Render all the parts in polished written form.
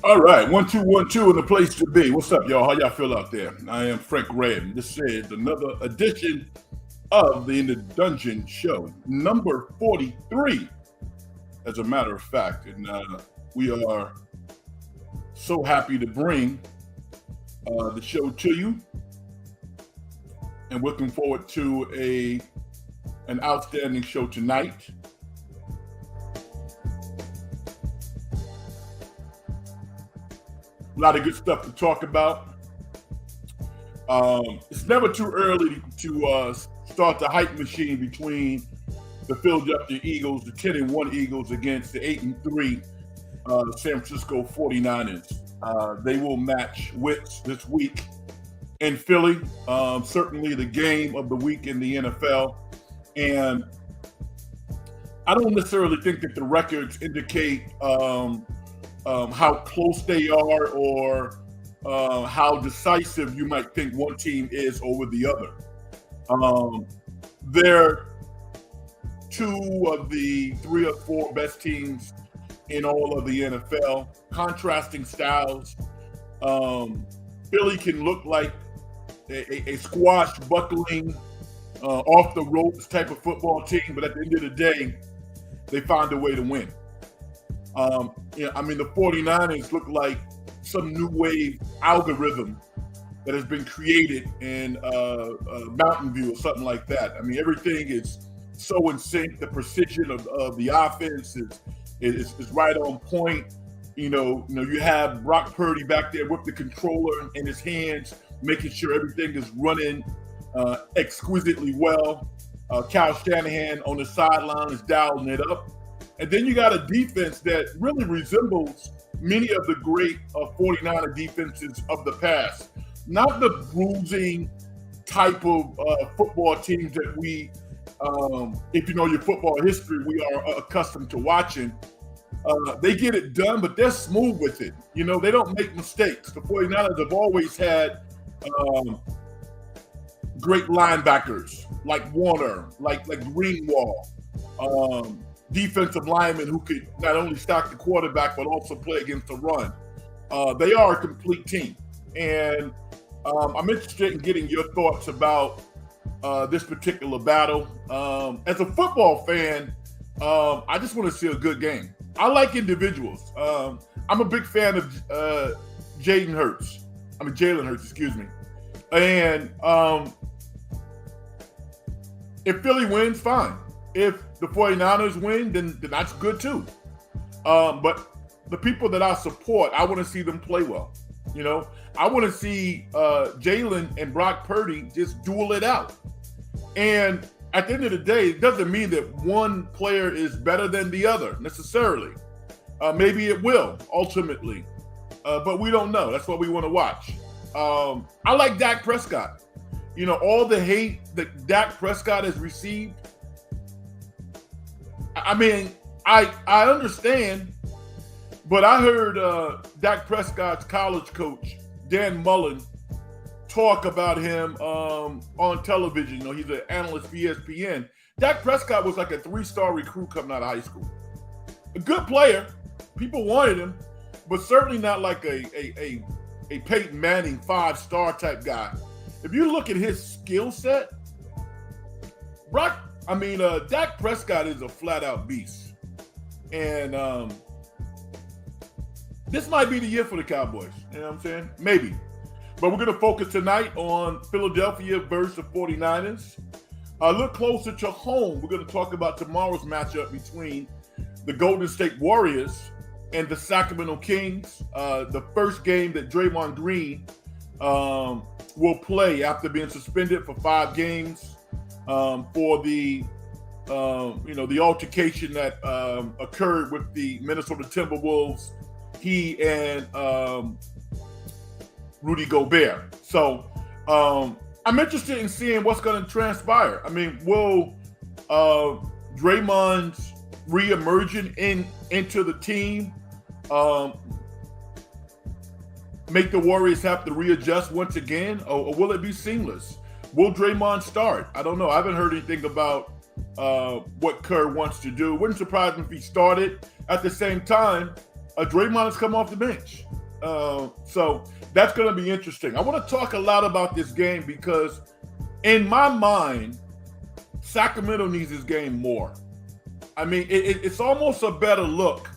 All right, 1 2 1 2 in the place to be. What's up, y'all? How y'all feel out there? I am Frank Red. This is another edition of the In the Dungeon Show, number 43, as a matter of fact. And we are so happy to bring the show to you, and looking forward to an outstanding show tonight. A lot of good stuff to talk about. It's never too early to start the hype machine between the Philadelphia Eagles, the 10-1 Eagles, against the 8-3 San Francisco 49ers. They will match wits this week in Philly. Certainly the game of the week in the NFL. And I don't necessarily think that the records indicate how close they are, or how decisive you might think one team is over the other. They're two of the 3 or 4 best teams in all of the NFL. Contrasting styles. Philly can look like a squash-buckling, off the ropes type of football team, but at the end of the day, they find a way to win. The 49ers look like some new wave algorithm that has been created in Mountain View or something like that. I mean, everything is so in sync. The precision of the offense is right on point. You have Brock Purdy back there with the controller in his hands, making sure everything is running exquisitely well. Kyle Shanahan on the sideline is dialing it up. And then you got a defense that really resembles many of the great 49er defenses of the past. Not the bruising type of football teams that we, if you know your football history, we are accustomed to watching. They get it done, but they're smooth with it. They don't make mistakes. The 49ers have always had great linebackers like Warner, like Greenwald. Defensive linemen who could not only stop the quarterback but also play against the run. They are a complete team, and I'm interested in getting your thoughts about this particular battle. As a football fan, I just want to see a good game. I like individuals. I'm a big fan of Jalen Hurts, excuse me. And if Philly wins, fine. If the 49ers win, then that's good too. But the people that I support, I want to see them play well. I want to see Jalen and Brock Purdy just duel it out. And at the end of the day, it doesn't mean that one player is better than the other necessarily. Maybe it will ultimately, but we don't know. That's what we want to watch. I like Dak Prescott. All the hate that Dak Prescott has received, I mean, I understand, but I heard Dak Prescott's college coach, Dan Mullen, talk about him on television. He's an analyst for ESPN. Dak Prescott was like a 3-star recruit coming out of high school. A good player. People wanted him, but certainly not like a Peyton Manning 5-star type guy. If you look at his skill set, Dak Prescott is a flat-out beast. And this might be the year for the Cowboys. You know what I'm saying? Maybe. But we're going to focus tonight on Philadelphia versus the 49ers. A little closer to home, we're going to talk about tomorrow's matchup between the Golden State Warriors and the Sacramento Kings. The first game that Draymond Green will play after being suspended for 5 games. For the altercation that occurred with the Minnesota Timberwolves, he and Rudy Gobert. So I'm interested in seeing what's going to transpire. I mean, will Draymond's re-emerging into the team make the Warriors have to readjust once again, or will it be seamless? Will Draymond start? I don't know. I haven't heard anything about what Kerr wants to do. Wouldn't surprise me if he started. At the same time, Draymond has come off the bench. So that's going to be interesting. I want to talk a lot about this game because in my mind, Sacramento needs this game more. I mean, it's almost a better look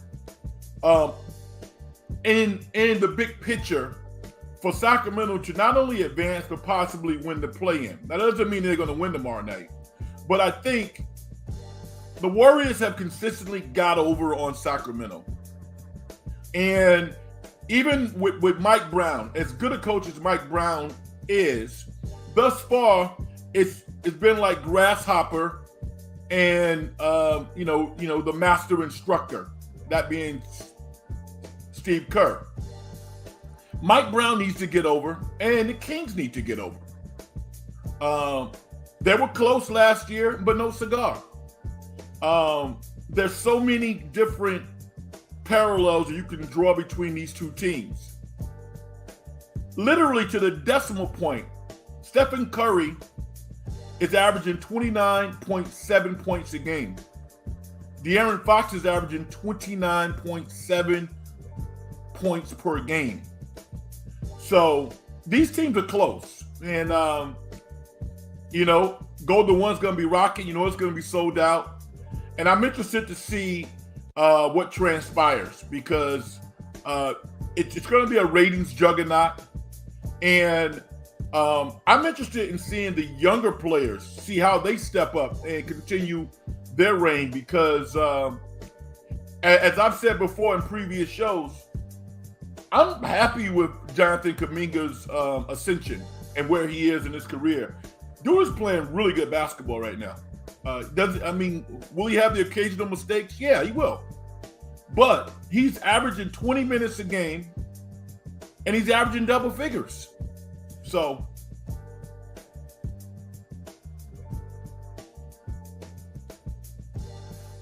in the big picture for Sacramento to not only advance but possibly win the play-in. That doesn't mean they're going to win tomorrow night, but I think the Warriors have consistently got over on Sacramento. And even with Mike Brown, as good a coach as Mike Brown is, thus far it's been like grasshopper and the master instructor, that being Steve Kerr. Mike Brown needs to get over, and the Kings need to get over. They were close last year, but no cigar. There's so many different parallels that you can draw between these two teams. Literally to the decimal point, Stephen Curry is averaging 29.7 points a game. De'Aaron Fox is averaging 29.7 points per game. So these teams are close. And, Golden One's going to be rocking. It's going to be sold out. And I'm interested to see what transpires because it's going to be a ratings juggernaut. And I'm interested in seeing the younger players, see how they step up and continue their reign because, as I've said before in previous shows, I'm happy with Jonathan Kuminga's ascension and where he is in his career. Dude is playing really good basketball right now. Will he have the occasional mistakes? Yeah, he will. But he's averaging 20 minutes a game, and he's averaging double figures. So,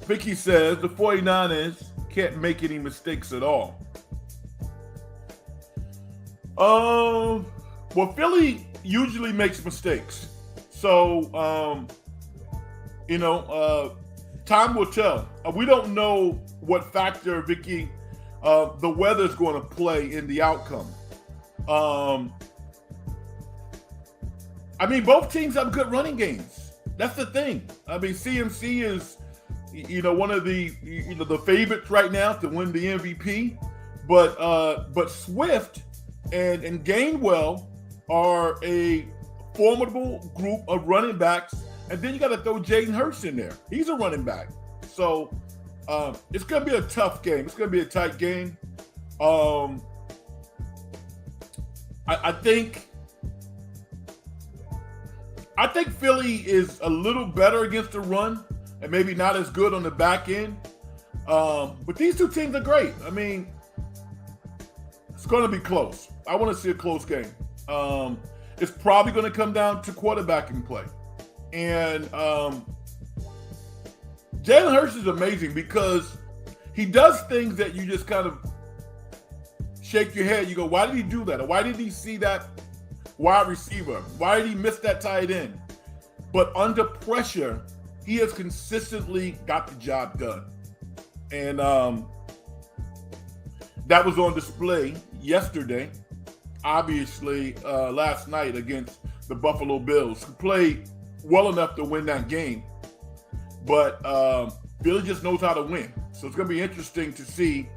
Vicky says the 49ers can't make any mistakes at all. Well, Philly usually makes mistakes. So, time will tell. We don't know what factor, Vicky, the weather's going to play in the outcome. Both teams have good running games. That's the thing. CMC is, one of the favorites right now to win the MVP. But Swift and Gainwell are a formidable group of running backs. And then you got to throw Jaden Hurst in there. He's a running back. So it's going to be a tough game. It's going to be a tight game. I think Philly is a little better against the run and maybe not as good on the back end. But these two teams are great. It's going to be close. I want to see a close game. It's probably going to come down to quarterbacking play. And Jalen Hurts is amazing because he does things that you just kind of shake your head. You go, why did he do that? Or why did he see that wide receiver? Why did he miss that tight end? But under pressure, he has consistently got the job done. And that was on display yesterday, obviously last night against the Buffalo Bills, who played well enough to win that game. But Billy just knows how to win. So it's going to be interesting to see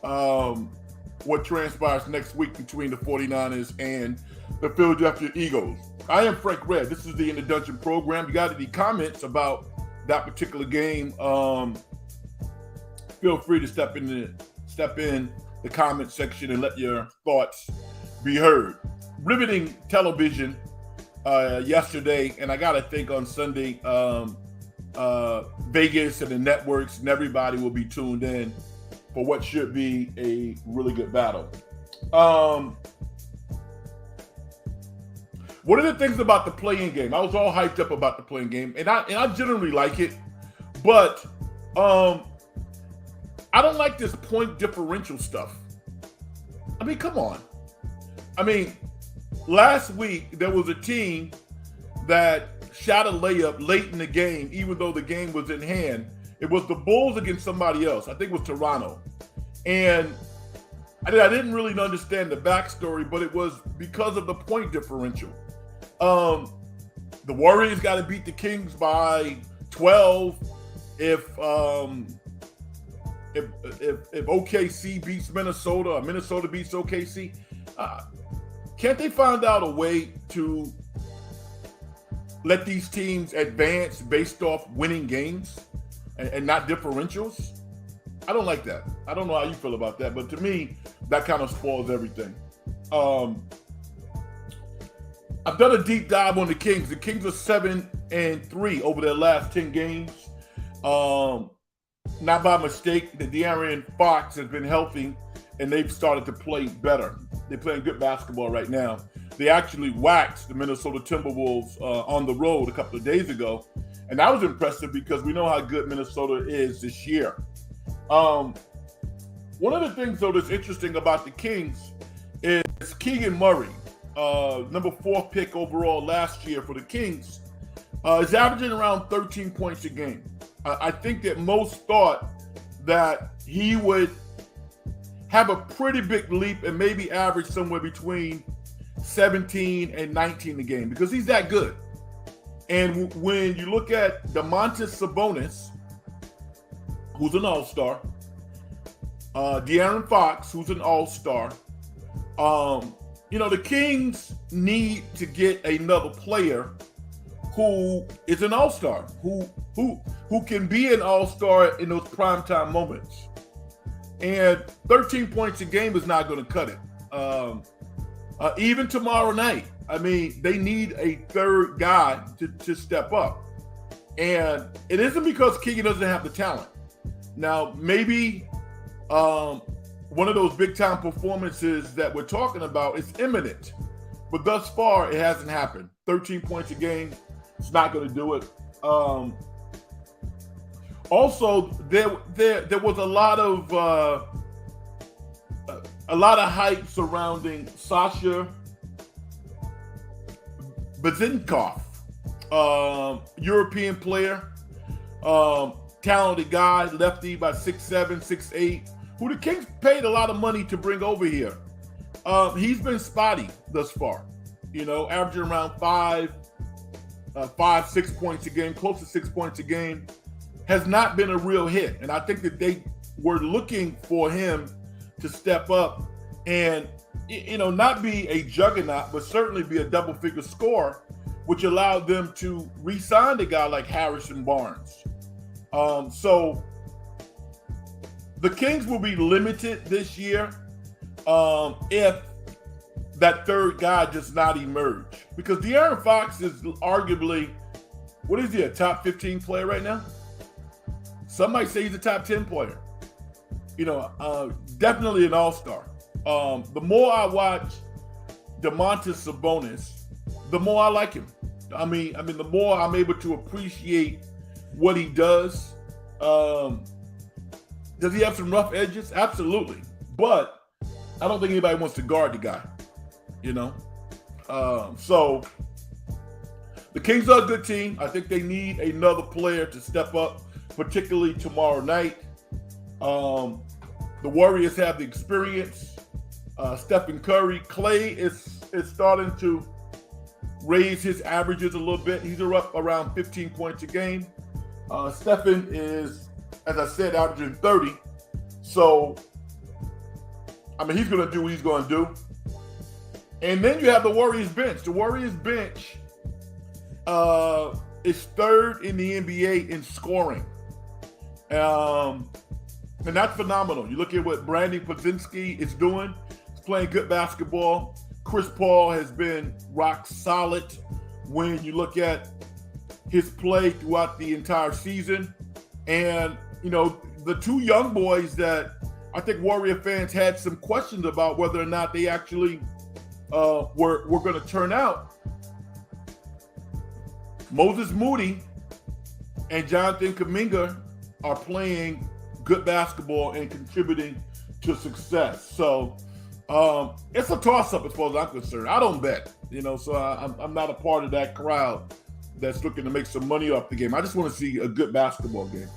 what transpires next week between the 49ers and the Philadelphia Eagles. I am Frank Red. This is the In the Dungeon program. You got any comments about that particular game? Feel free to step in the comment section and let your thoughts be heard. Riveting television yesterday, and I got to think on Sunday, Vegas and the networks and everybody will be tuned in for what should be a really good battle. One of the things about the play-in game, I was all hyped up about the play-in game, and I generally like it, but I don't like this point differential stuff. Come on. Last week there was a team that shot a layup late in the game, even though the game was in hand. It was the Bulls against somebody else. I think it was Toronto. And I didn't really understand the backstory, but it was because of the point differential. The Warriors got to beat the Kings by 12 if OKC beats Minnesota or Minnesota beats OKC. Can't they find out a way to let these teams advance based off winning games and not differentials? I don't like that. I don't know how you feel about that, but to me, that kind of spoils everything. I've done a deep dive on the Kings. The Kings are 7-3 over their last 10 games. Not by mistake. The De'Aaron Fox has been healthy, and they've started to play better. They're playing good basketball right now. They actually waxed the Minnesota Timberwolves on the road a couple of days ago, and that was impressive because we know how good Minnesota is this year. One of the things, though, that's interesting about the Kings is Keegan Murray, number 4 pick overall last year for the Kings, is averaging around 13 points a game. I think that most thought that he would have a pretty big leap and maybe average somewhere between 17 and 19 a game because he's that good. And when you look at Domantas Sabonis, who's an all-star, De'Aaron Fox, who's an all-star, the Kings need to get another player who is an all-star, who can be an all-star in those primetime moments. And 13 points a game is not going to cut it. Even tomorrow night, they need a third guy to step up. And it isn't because Keegan doesn't have the talent. Now, maybe one of those big-time performances that we're talking about is imminent. But thus far, it hasn't happened. 13 points a game, it's not going to do it. Also, there was a lot of hype surrounding Sasha Vezenkov, European player, talented guy, lefty, about 6'7", 6'8", who the Kings paid a lot of money to bring over here. He's been spotty thus far, averaging around 6 points a game, close to 6 points a game. Has not been a real hit. And I think that they were looking for him to step up and, not be a juggernaut, but certainly be a double-figure scorer, which allowed them to re-sign a guy like Harrison Barnes. So the Kings will be limited this year if that third guy does not emerge. Because De'Aaron Fox is arguably, a top 15 player right now? Some might say he's a top 10 player. Definitely an all-star. The more I watch Domantas Sabonis, the more I like him. The more I'm able to appreciate what he does. Does he have some rough edges? Absolutely. But I don't think anybody wants to guard the guy, So the Kings are a good team. I think they need another player to step up, particularly tomorrow night. The Warriors have the experience. Stephen Curry. Clay is starting to raise his averages a little bit. He's up around 15 points a game. Stephen is, as I said, averaging 30. So, he's going to do what he's going to do. And then you have the Warriors bench. The Warriors bench is third in the NBA in scoring. And that's phenomenal. You look at what Brandon Podzinski is doing. He's playing good basketball. Chris Paul has been rock solid when you look at his play throughout the entire season. And, the two young boys that I think Warrior fans had some questions about whether or not they actually were going to turn out. Moses Moody and Jonathan Kuminga are playing good basketball and contributing to success. So it's a toss-up as far as I'm concerned. I don't bet, so I'm not a part of that crowd that's looking to make some money off the game. I just want to see a good basketball game.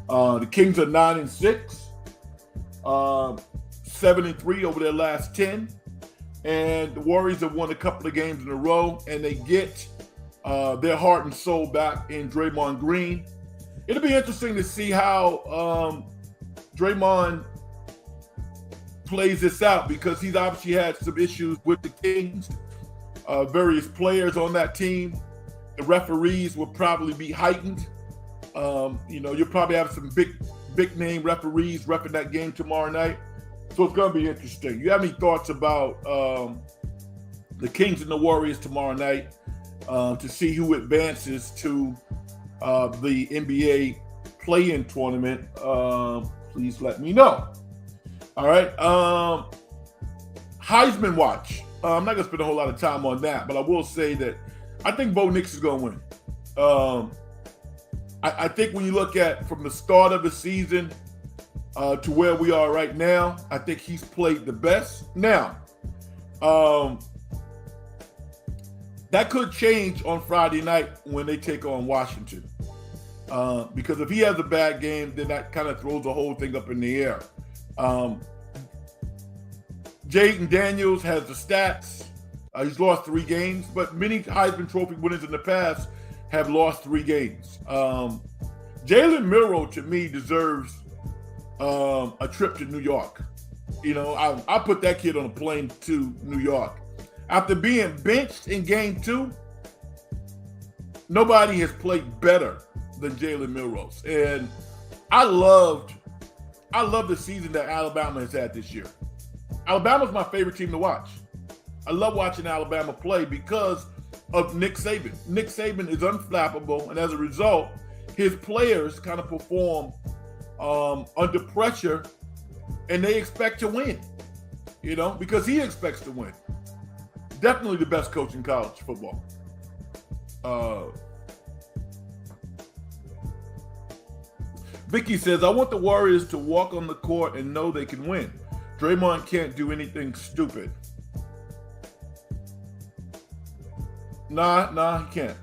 The Kings are 9-6. 7-3 over their last 10. And the Warriors have won a couple of games in a row, and they get their heart and soul back in Draymond Green. It'll be interesting to see how Draymond plays this out, because he's obviously had some issues with the Kings, various players on that team. The referees will probably be heightened. You'll probably have some big name referees repping that game tomorrow night. So it's going to be interesting. You have any thoughts about the Kings and the Warriors tomorrow night to see who advances to the NBA play-in tournament? Please let me know. All right. Heisman watch. I'm not going to spend a whole lot of time on that, but I will say that I think Bo Nix is going to win. I think when you look at from the start of the season to where we are right now, I think he's played the best. Now, that could change on Friday night when they take on Washington. Because if he has a bad game, then that kind of throws the whole thing up in the air. Jaden Daniels has the stats. He's lost 3 games, but many Heisman Trophy winners in the past have lost 3 games. Jalen Milroe, to me, deserves a trip to New York. I put that kid on a plane to New York. After being benched in game 2, nobody has played better than Jalen Milroe. And I loved the season that Alabama has had this year. Alabama's my favorite team to watch. I love watching Alabama play because of Nick Saban. Nick Saban is unflappable, and as a result, his players kind of perform under pressure, and they expect to win, because he expects to win. Definitely the best coach in college football. Vicky says, I want the Warriors to walk on the court and know they can win. Draymond can't do anything stupid. Nah, he can't.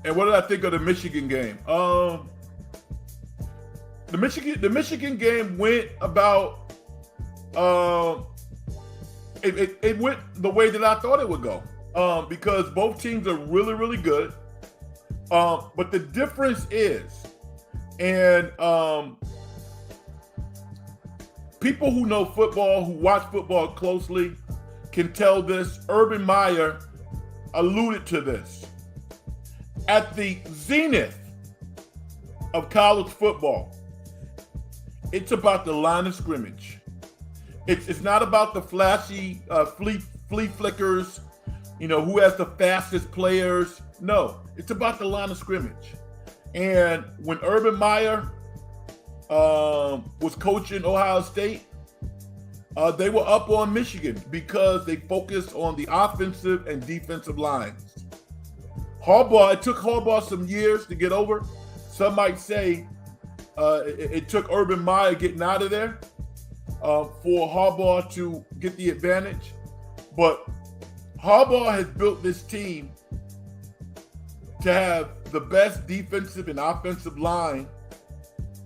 And what did I think of the Michigan game? The Michigan game went about it went the way that I thought it would go. Because both teams are really, really good. But the difference is, and people who know football, who watch football closely, can tell this. Urban Meyer alluded to this. At the zenith of college football, it's about the line of scrimmage. It's not about the flashy flea flickers, who has the fastest players. No, it's about the line of scrimmage. And when Urban Meyer was coaching Ohio State, they were up on Michigan because they focused on the offensive and defensive lines. It took Harbaugh some years to get over. Some might say it took Urban Meyer getting out of there for Harbaugh to get the advantage. But Harbaugh has built this team to have the best defensive and offensive line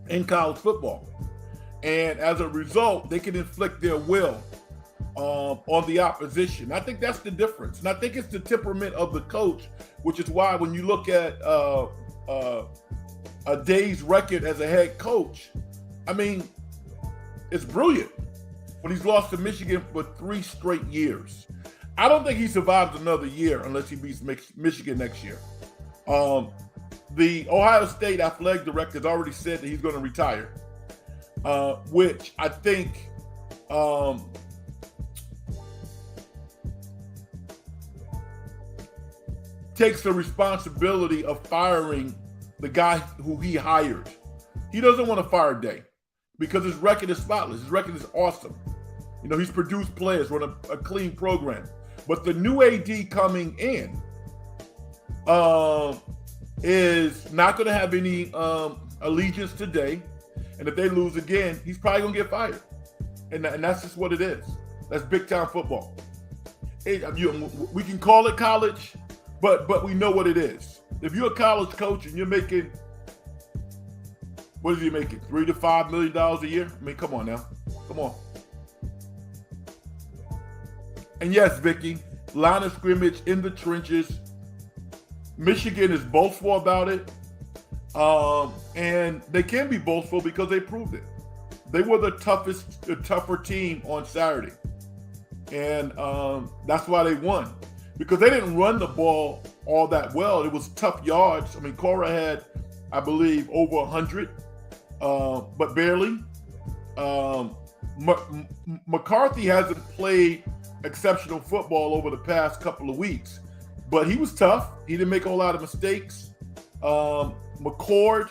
in college football. And as a result, they can inflict their will on the opposition. I think that's the difference. And I think it's the temperament of the coach, which is why when you look at a day's record as a head coach, I mean, it's brilliant. When he's lost to Michigan for 3 straight years. I don't think he survives another year unless he beats Michigan next year. The Ohio State athletic director has already said that he's going to retire, which I think takes the responsibility of firing the guy who he hired. He doesn't want to fire Day because his record is spotless. His record is awesome. He's produced players, run a clean program. But the new AD coming in is not going to have any allegiance today. And if they lose again, he's probably going to get fired. And that's just what it is. That's big-time football. We can call it college, but we know what it is. If you're a college coach and you're making What is he making? $3 to $5 million a year? I mean, come on now. Come on. And yes, Vicky, line of scrimmage in the trenches. Michigan is boastful about it. And they can be boastful because they proved it. They were the tougher team on Saturday. And that's why they won. Because they didn't run the ball all that well. It was tough yards. I mean, Cora had, I believe, over 100, but barely. McCarthy hasn't played exceptional football over the past couple of weeks, but he was tough. He didn't make a whole lot of mistakes. McCord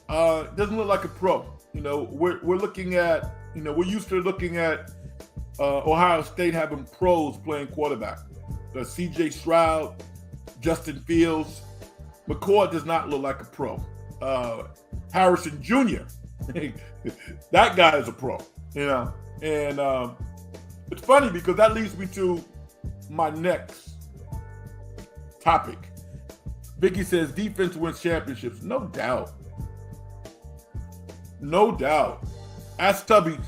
doesn't look like a pro. You know, we're looking at, you know, we're used to looking at Ohio State having pros playing quarterback. C.J. Stroud, Justin Fields. McCord does not look like a pro. Harrison Jr., that guy is a pro, you know. And it's funny because that leads me to my next topic. Vicky says defense wins championships. No doubt. No doubt. Ask Tubby.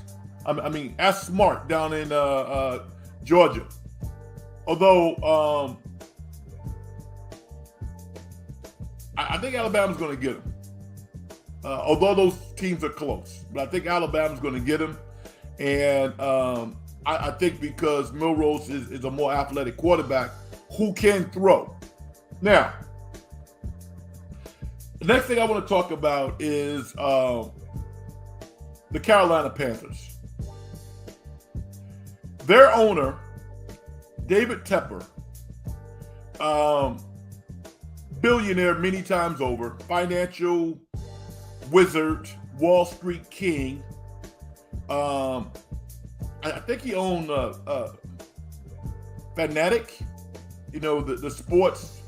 Ask Smart down in Georgia. Although I think Alabama's going to get him. Although those teams are close, but I think Alabama's going to get him. And I think because Milrose is a more athletic quarterback who can throw. Now, the next thing I want to talk about is the Carolina Panthers. Their owner, David Tepper, billionaire many times over, financial wizard, Wall Street king. I think he owned Fanatic, you know, the sports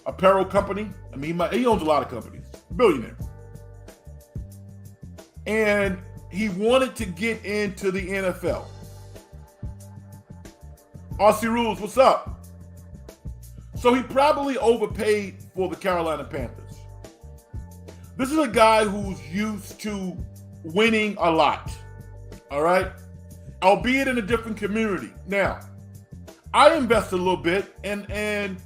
apparel company. I mean, he owns a lot of companies, billionaire. And he wanted to get into the NFL. Aussie Rules, what's up? So he probably overpaid for the Carolina Panthers. This is a guy who's used to winning a lot, all right? Albeit in a different community. Now, I invest a little bit, and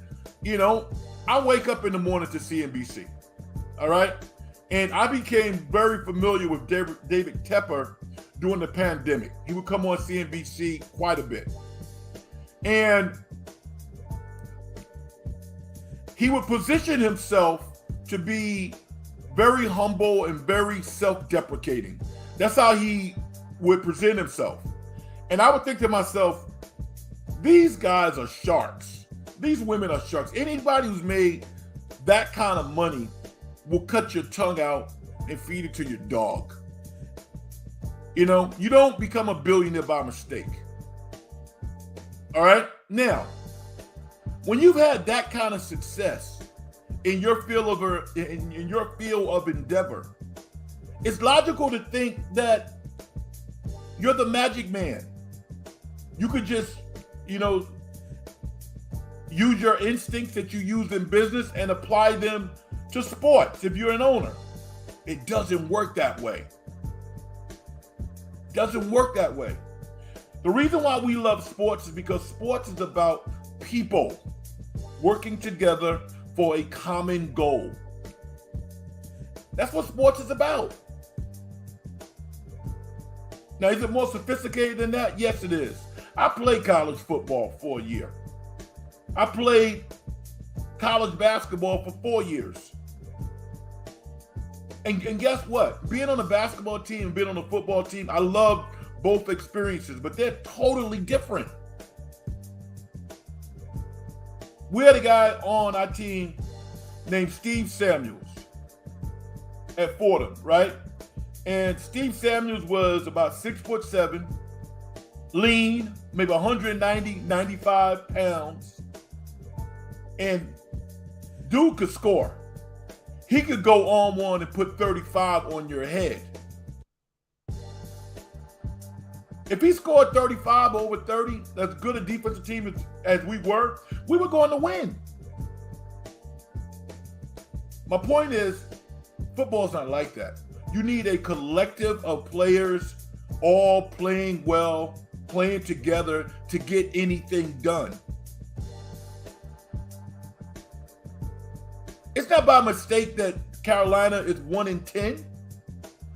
you know, I wake up in the morning to CNBC, all right? And I became very familiar with David Tepper during the pandemic. He would come on CNBC quite a bit. And he would position himself to be very humble and very self-deprecating. That's how he would present himself. And I would think to myself, these guys are sharks. These women are sharks. Anybody who's made that kind of money will cut your tongue out and feed it to your dog. You know, you don't become a billionaire by mistake. All right? Now, when you've had that kind of success in your field of endeavor, it's logical to think that you're the magic man. You could just, you know, use your instincts that you use in business and apply them to sports if you're an owner. It doesn't work that way. Doesn't work that way. The reason why we love sports is because sports is about people working together for a common goal. That's what sports is about. Now, is it more sophisticated than that? Yes, it is. I played college football for a year. I played college basketball for 4 years. And guess what? Being on a basketball team and being on a football team, I love both experiences, but they're totally different. We had a guy on our team named Steve Samuels at Fordham, right? And Steve Samuels was about 6'7", lean, maybe 190, 95 pounds. And dude could score. He could go on one and put 35 on your head. If he scored 35 over 30, that's good a defensive team as we were going to win. My point is, Football's not like that. You need a collective of players all playing well, playing together to get anything done. It's not by mistake that Carolina is 1-10.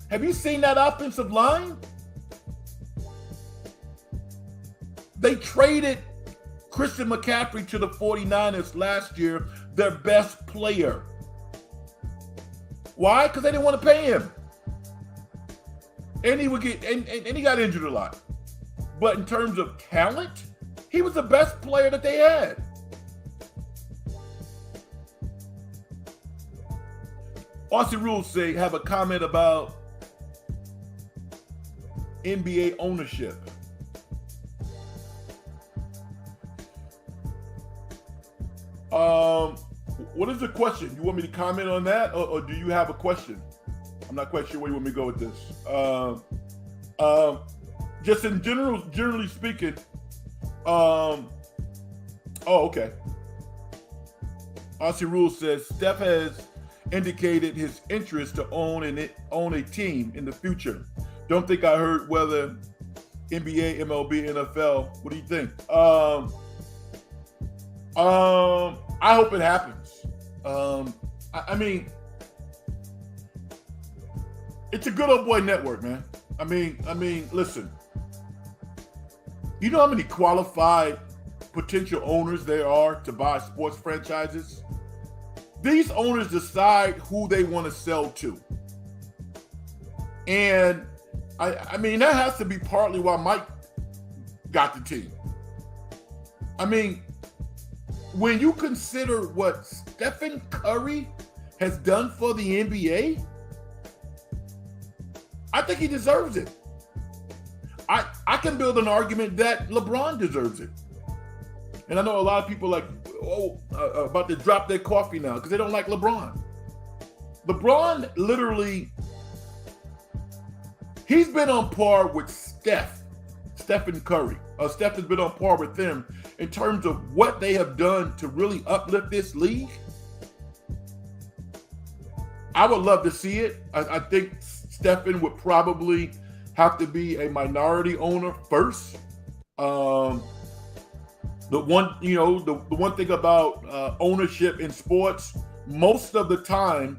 Have you seen that offensive line? They traded Christian McCaffrey to the 49ers last year, their best player. Why? Because they didn't want to pay him. And he would get and he got injured a lot. But in terms of talent, he was the best player that they had. Austin Rules have a comment about NBA ownership. What is the question? You want me to comment on that, or do you have a question? I'm not quite sure where you want me to go with this. Just in general, generally speaking. Okay. Aussie Rules says Steph has indicated his interest to own a team in the future. Don't think I heard whether NBA, MLB, NFL. What do you think? I hope it happens. I mean, it's a good old boy network, man. I mean, listen. You know how many qualified potential owners there are to buy sports franchises? These owners decide who they want to sell to. And I mean, that has to be partly why Mike got the team. I mean, when you consider what Stephen Curry has done for the NBA, I think he deserves it. I can build an argument that LeBron deserves it. And I know a lot of people about to drop their coffee now because they don't like LeBron. LeBron literally, he's been on par with Stephen Curry. Steph has been on par with them in terms of what they have done to really uplift this league. I would love to see it. I think Stephen would probably have to be a minority owner first. The one thing about ownership in sports, most of the time,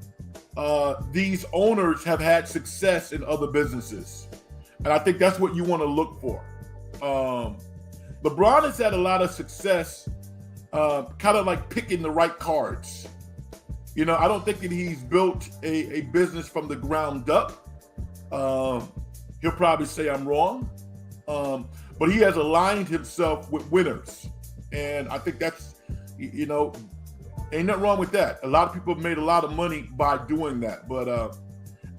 these owners have had success in other businesses. And I think that's what you want to look for. LeBron has had a lot of success, kind of like picking the right cards. You know, I don't think that he's built a business from the ground up. He'll probably say I'm wrong. But he has aligned himself with winners. And I think that's, ain't nothing wrong with that. A lot of people have made a lot of money by doing that. But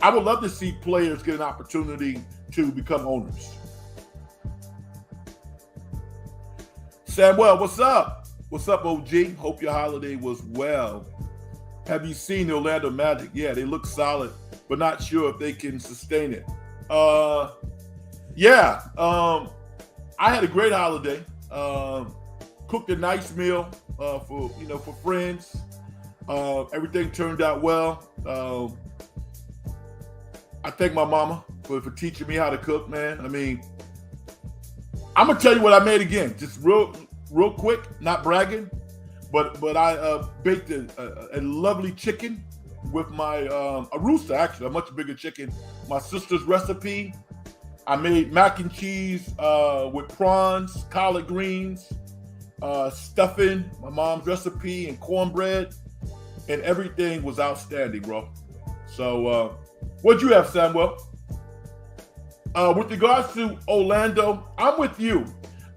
I would love to see players get an opportunity to become owners. Samuel, what's up? What's up, OG? Hope your holiday was well. Have you seen the Orlando Magic? Yeah, they look solid, but not sure if they can sustain it. I had a great holiday. Cooked a nice meal for friends. Everything turned out well. I thank my mama for teaching me how to cook, man. I mean, I'm gonna tell you what I made again, just real quick, not bragging, but I baked a lovely chicken with my a rooster, actually, a much bigger chicken. My sister's recipe. I made mac and cheese with prawns, collard greens, stuffing, my mom's recipe, and cornbread, and everything was outstanding, bro. So, what'd you have, Samuel? With regards to Orlando, I'm with you.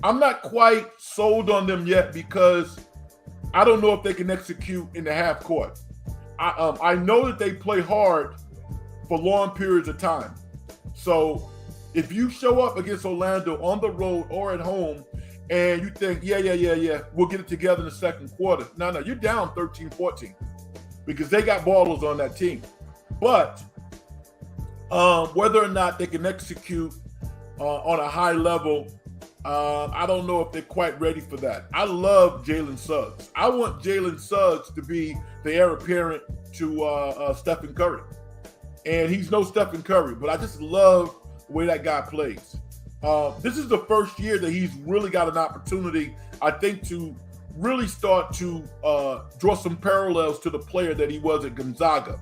I'm not quite sold on them yet because I don't know if they can execute in the half court. I know that they play hard for long periods of time. So if you show up against Orlando on the road or at home and you think, yeah, we'll get it together in the second quarter. No, you're down 13-14 because they got ballers on that team. But whether or not they can execute on a high level, I don't know if they're quite ready for that. I love Jalen Suggs. I want Jalen Suggs to be the heir apparent to Stephen Curry. And he's no Stephen Curry, but I just love the way that guy plays. This is the first year that he's really got an opportunity, I think, to really start to draw some parallels to the player that he was at Gonzaga.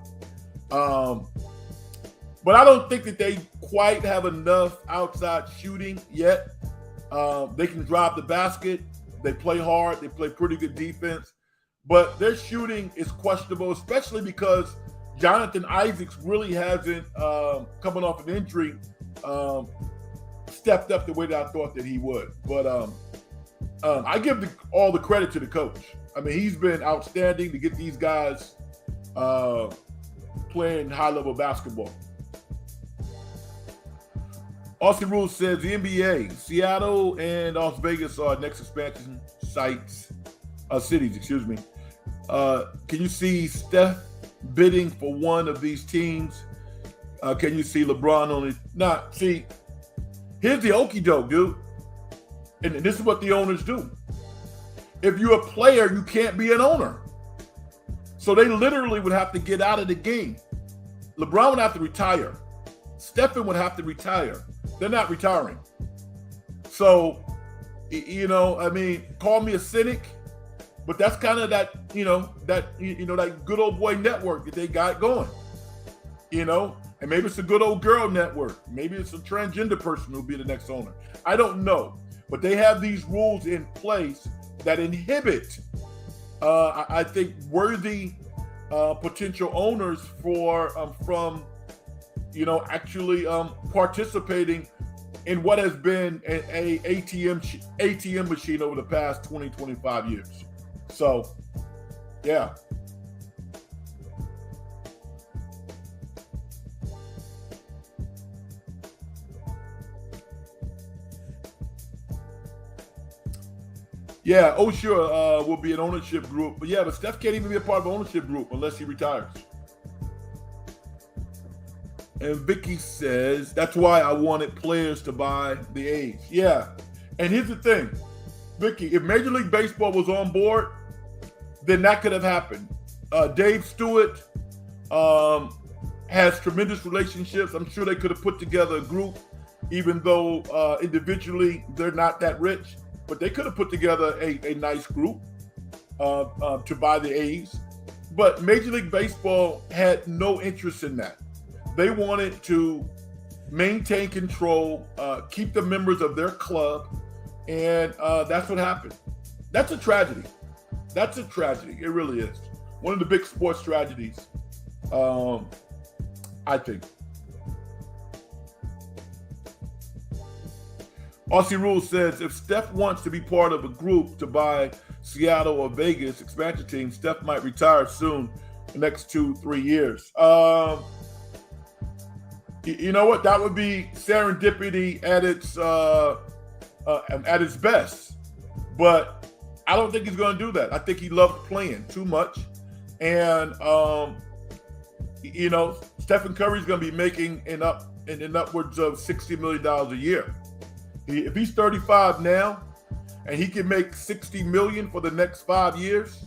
But I don't think that they quite have enough outside shooting yet. They can drive the basket. They play hard. They play pretty good defense. But their shooting is questionable, especially because Jonathan Isaacs really hasn't, coming off an injury, stepped up the way that I thought that he would. But I give all the credit to the coach. I mean, he's been outstanding to get these guys playing high-level basketball. Austin Rule says the NBA, Seattle and Las Vegas are next expansion cities. Can you see Steph bidding for one of these teams? Can you see LeBron on it? Nah, see, here's the okie doke, dude. And this is what the owners do. If you're a player, you can't be an owner. So they literally would have to get out of the game. LeBron would have to retire. Stephen would have to retire. They're not retiring. So, I mean, call me a cynic, but that's kind of that good old boy network that they got going, and maybe it's a good old girl network. Maybe it's a transgender person who'll be the next owner. I don't know, but they have these rules in place that inhibit, I think, worthy potential owners from actually participating in what has been an ATM machine over the past 20, 25 years. So, yeah. Yeah, sure, will be an ownership group. But yeah, but Steph can't even be a part of an ownership group unless he retires. And Vicky says, that's why I wanted players to buy the A's. Yeah. And here's the thing, Vicky, if Major League Baseball was on board, then that could have happened. Dave Stewart has tremendous relationships. I'm sure they could have put together a group, even though individually they're not that rich. But they could have put together a nice group to buy the A's. But Major League Baseball had no interest in that. They wanted to maintain control, keep the members of their club, and that's what happened. That's a tragedy. That's a tragedy. It really is. One of the big sports tragedies, I think. Aussie Rule says, if Steph wants to be part of a group to buy Seattle or Vegas expansion team, Steph might retire soon, the next 2-3 years. You know what? That would be serendipity at its best. But I don't think he's going to do that. I think he loves playing too much. And, Stephen Curry's going to be making in upwards of $60 million a year. If he's 35 now and he can make $60 million for the next 5 years,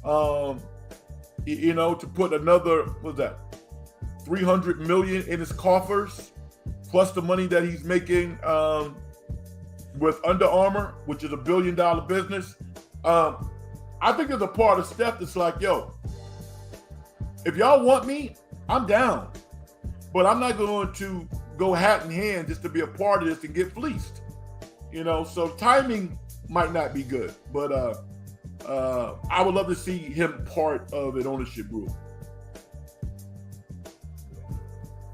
to put another, what's that? $300 million in his coffers, plus the money that he's making with Under Armour, which is $1 billion business. I think there's a part of Steph that's like, yo, if y'all want me, I'm down. But I'm not going to go hat in hand just to be a part of this and get fleeced. So timing might not be good. But I would love to see him part of an ownership group.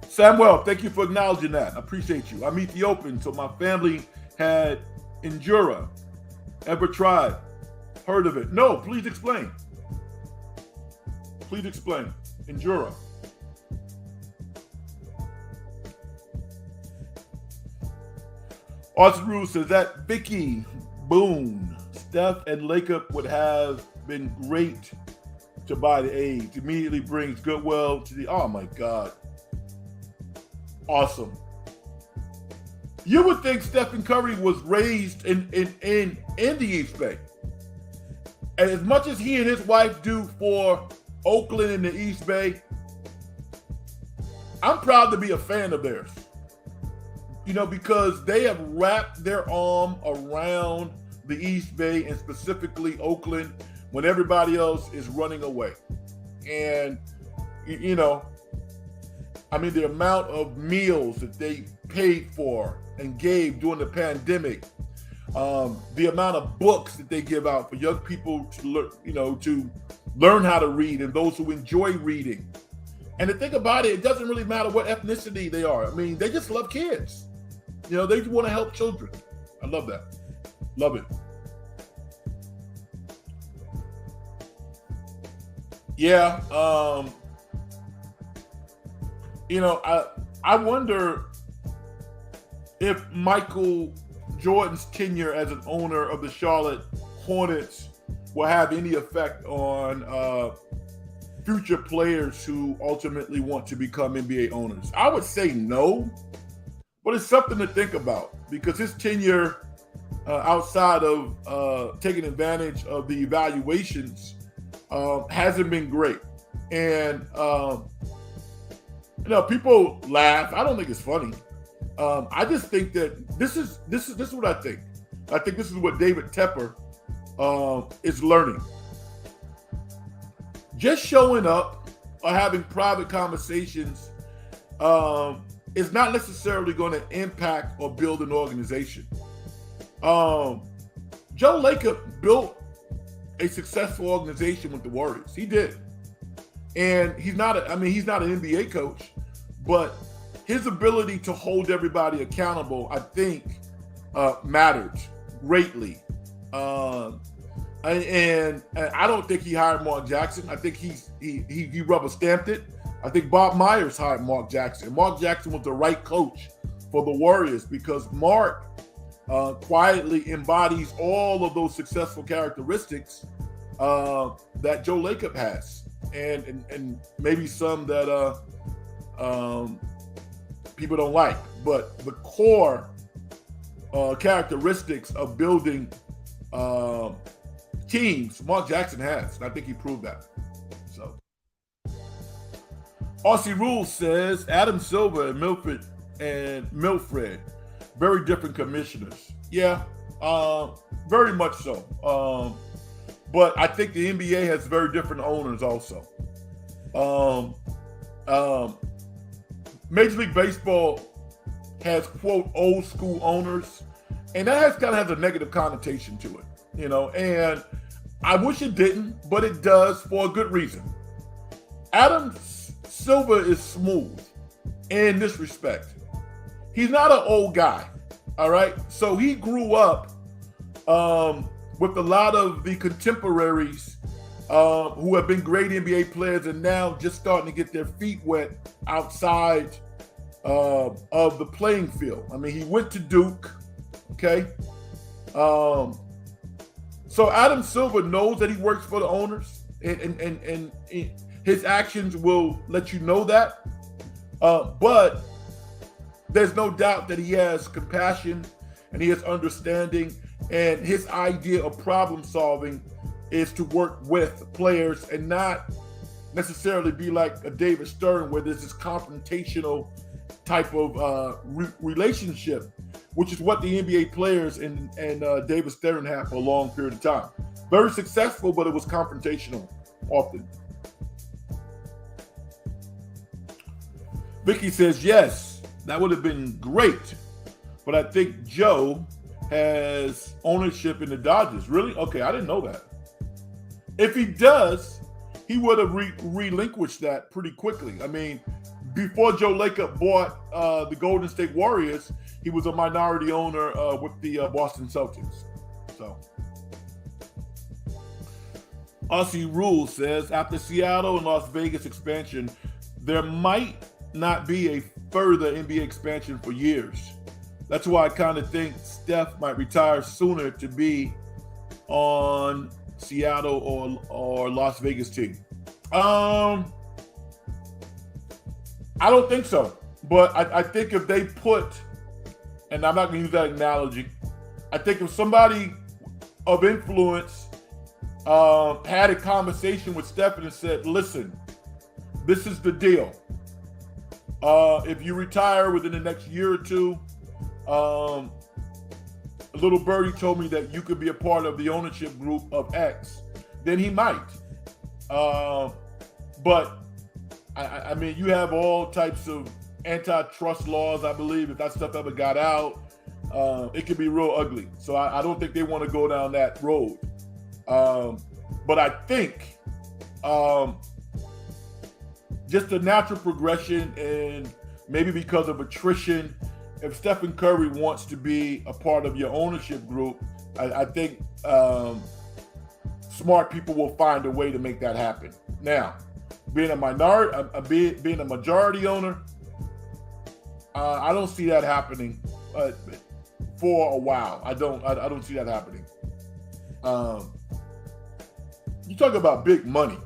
Samuel, thank you for acknowledging that. I appreciate you. I'm Ethiopian, so my family had Injera. Ever tried? Heard of it? No, please explain. Please explain. Injera. Austin Rule says that Vicky Boone, Steph and Lacob would have been great to buy the A's. Immediately brings goodwill to the, oh my God. Awesome. You would think Stephen Curry was raised in the East Bay. And as much as he and his wife do for Oakland and the East Bay, I'm proud to be a fan of theirs. Because they have wrapped their arm around the East Bay and specifically Oakland when everybody else is running away. And, the amount of meals that they paid for and gave during the pandemic, the amount of books that they give out for young people to learn how to read and those who enjoy reading. And the thing about it doesn't really matter what ethnicity they are. I mean, they just love kids. They just want to help children. I love that. Love it. Yeah. I wonder if Michael Jordan's tenure as an owner of the Charlotte Hornets will have any effect on future players who ultimately want to become NBA owners. I would say no, but it's something to think about because his tenure outside of taking advantage of the evaluations hasn't been great. And, people laugh. I don't think it's funny. I just think that this is what I think. I think this is what David Tepper is learning. Just showing up or having private conversations is not necessarily going to impact or build an organization. Joe Lacob built a successful organization with the Warriors. He did. And he's not an NBA coach, but his ability to hold everybody accountable, I think, mattered greatly. And I don't think he hired Mark Jackson. I think he rubber stamped it. I think Bob Myers hired Mark Jackson. Mark Jackson was the right coach for the Warriors because Mark quietly embodies all of those successful characteristics that Joe Lacob has, and maybe some that people don't like. But the core characteristics of building teams, Mark Jackson has, and I think he proved that. So, Aussie Rules says Adam Silver and Milfred, very different commissioners. Yeah, very much so. But I think the NBA has very different owners also. Major League Baseball has, quote, old school owners, and that kind of has a negative connotation to it, and I wish it didn't, but it does for a good reason. Adam Silver is smooth in this respect. He's not an old guy, all right? So he grew up with a lot of the contemporaries who have been great NBA players and now just starting to get their feet wet outside of the playing field. I mean, he went to Duke, okay? So Adam Silver knows that he works for the owners, and his actions will let you know that. But there's no doubt that he has compassion and he has understanding, and his idea of problem solving is to work with players and not necessarily be like a David Stern where there's this confrontational type of relationship, which is what the NBA players and David Stern had for a long period of time. Very successful, but it was confrontational often. Vicky says, yes, that would have been great, but I think Joe has ownership in the Dodgers. Really? Okay, I didn't know that. If he does, he would have relinquished that pretty quickly. I mean, before Joe Lacob bought the Golden State Warriors, he was a minority owner with the Boston Celtics. So, Aussie Rules says, after Seattle and Las Vegas expansion, there might not be a further NBA expansion for years. That's why I kind of think Steph might retire sooner to be on Seattle or Las Vegas team. I don't think so. But I think if they put, and I'm not going to use that analogy, I think if somebody of influence had a conversation with Steph and said, listen, this is the deal. If you retire within the next year or two, a little birdie told me that you could be a part of the ownership group of X, then he might. But I mean, you have all types of antitrust laws, I believe. If that stuff ever got out, it could be real ugly. So I don't think they want to go down that road. But I think just the natural progression, and maybe because of attrition, if Stephen Curry wants to be a part of your ownership group, I think smart people will find a way to make that happen. Now, being a minority, being a majority owner, I don't see that happening for a while. I don't see that happening. You talk about big money.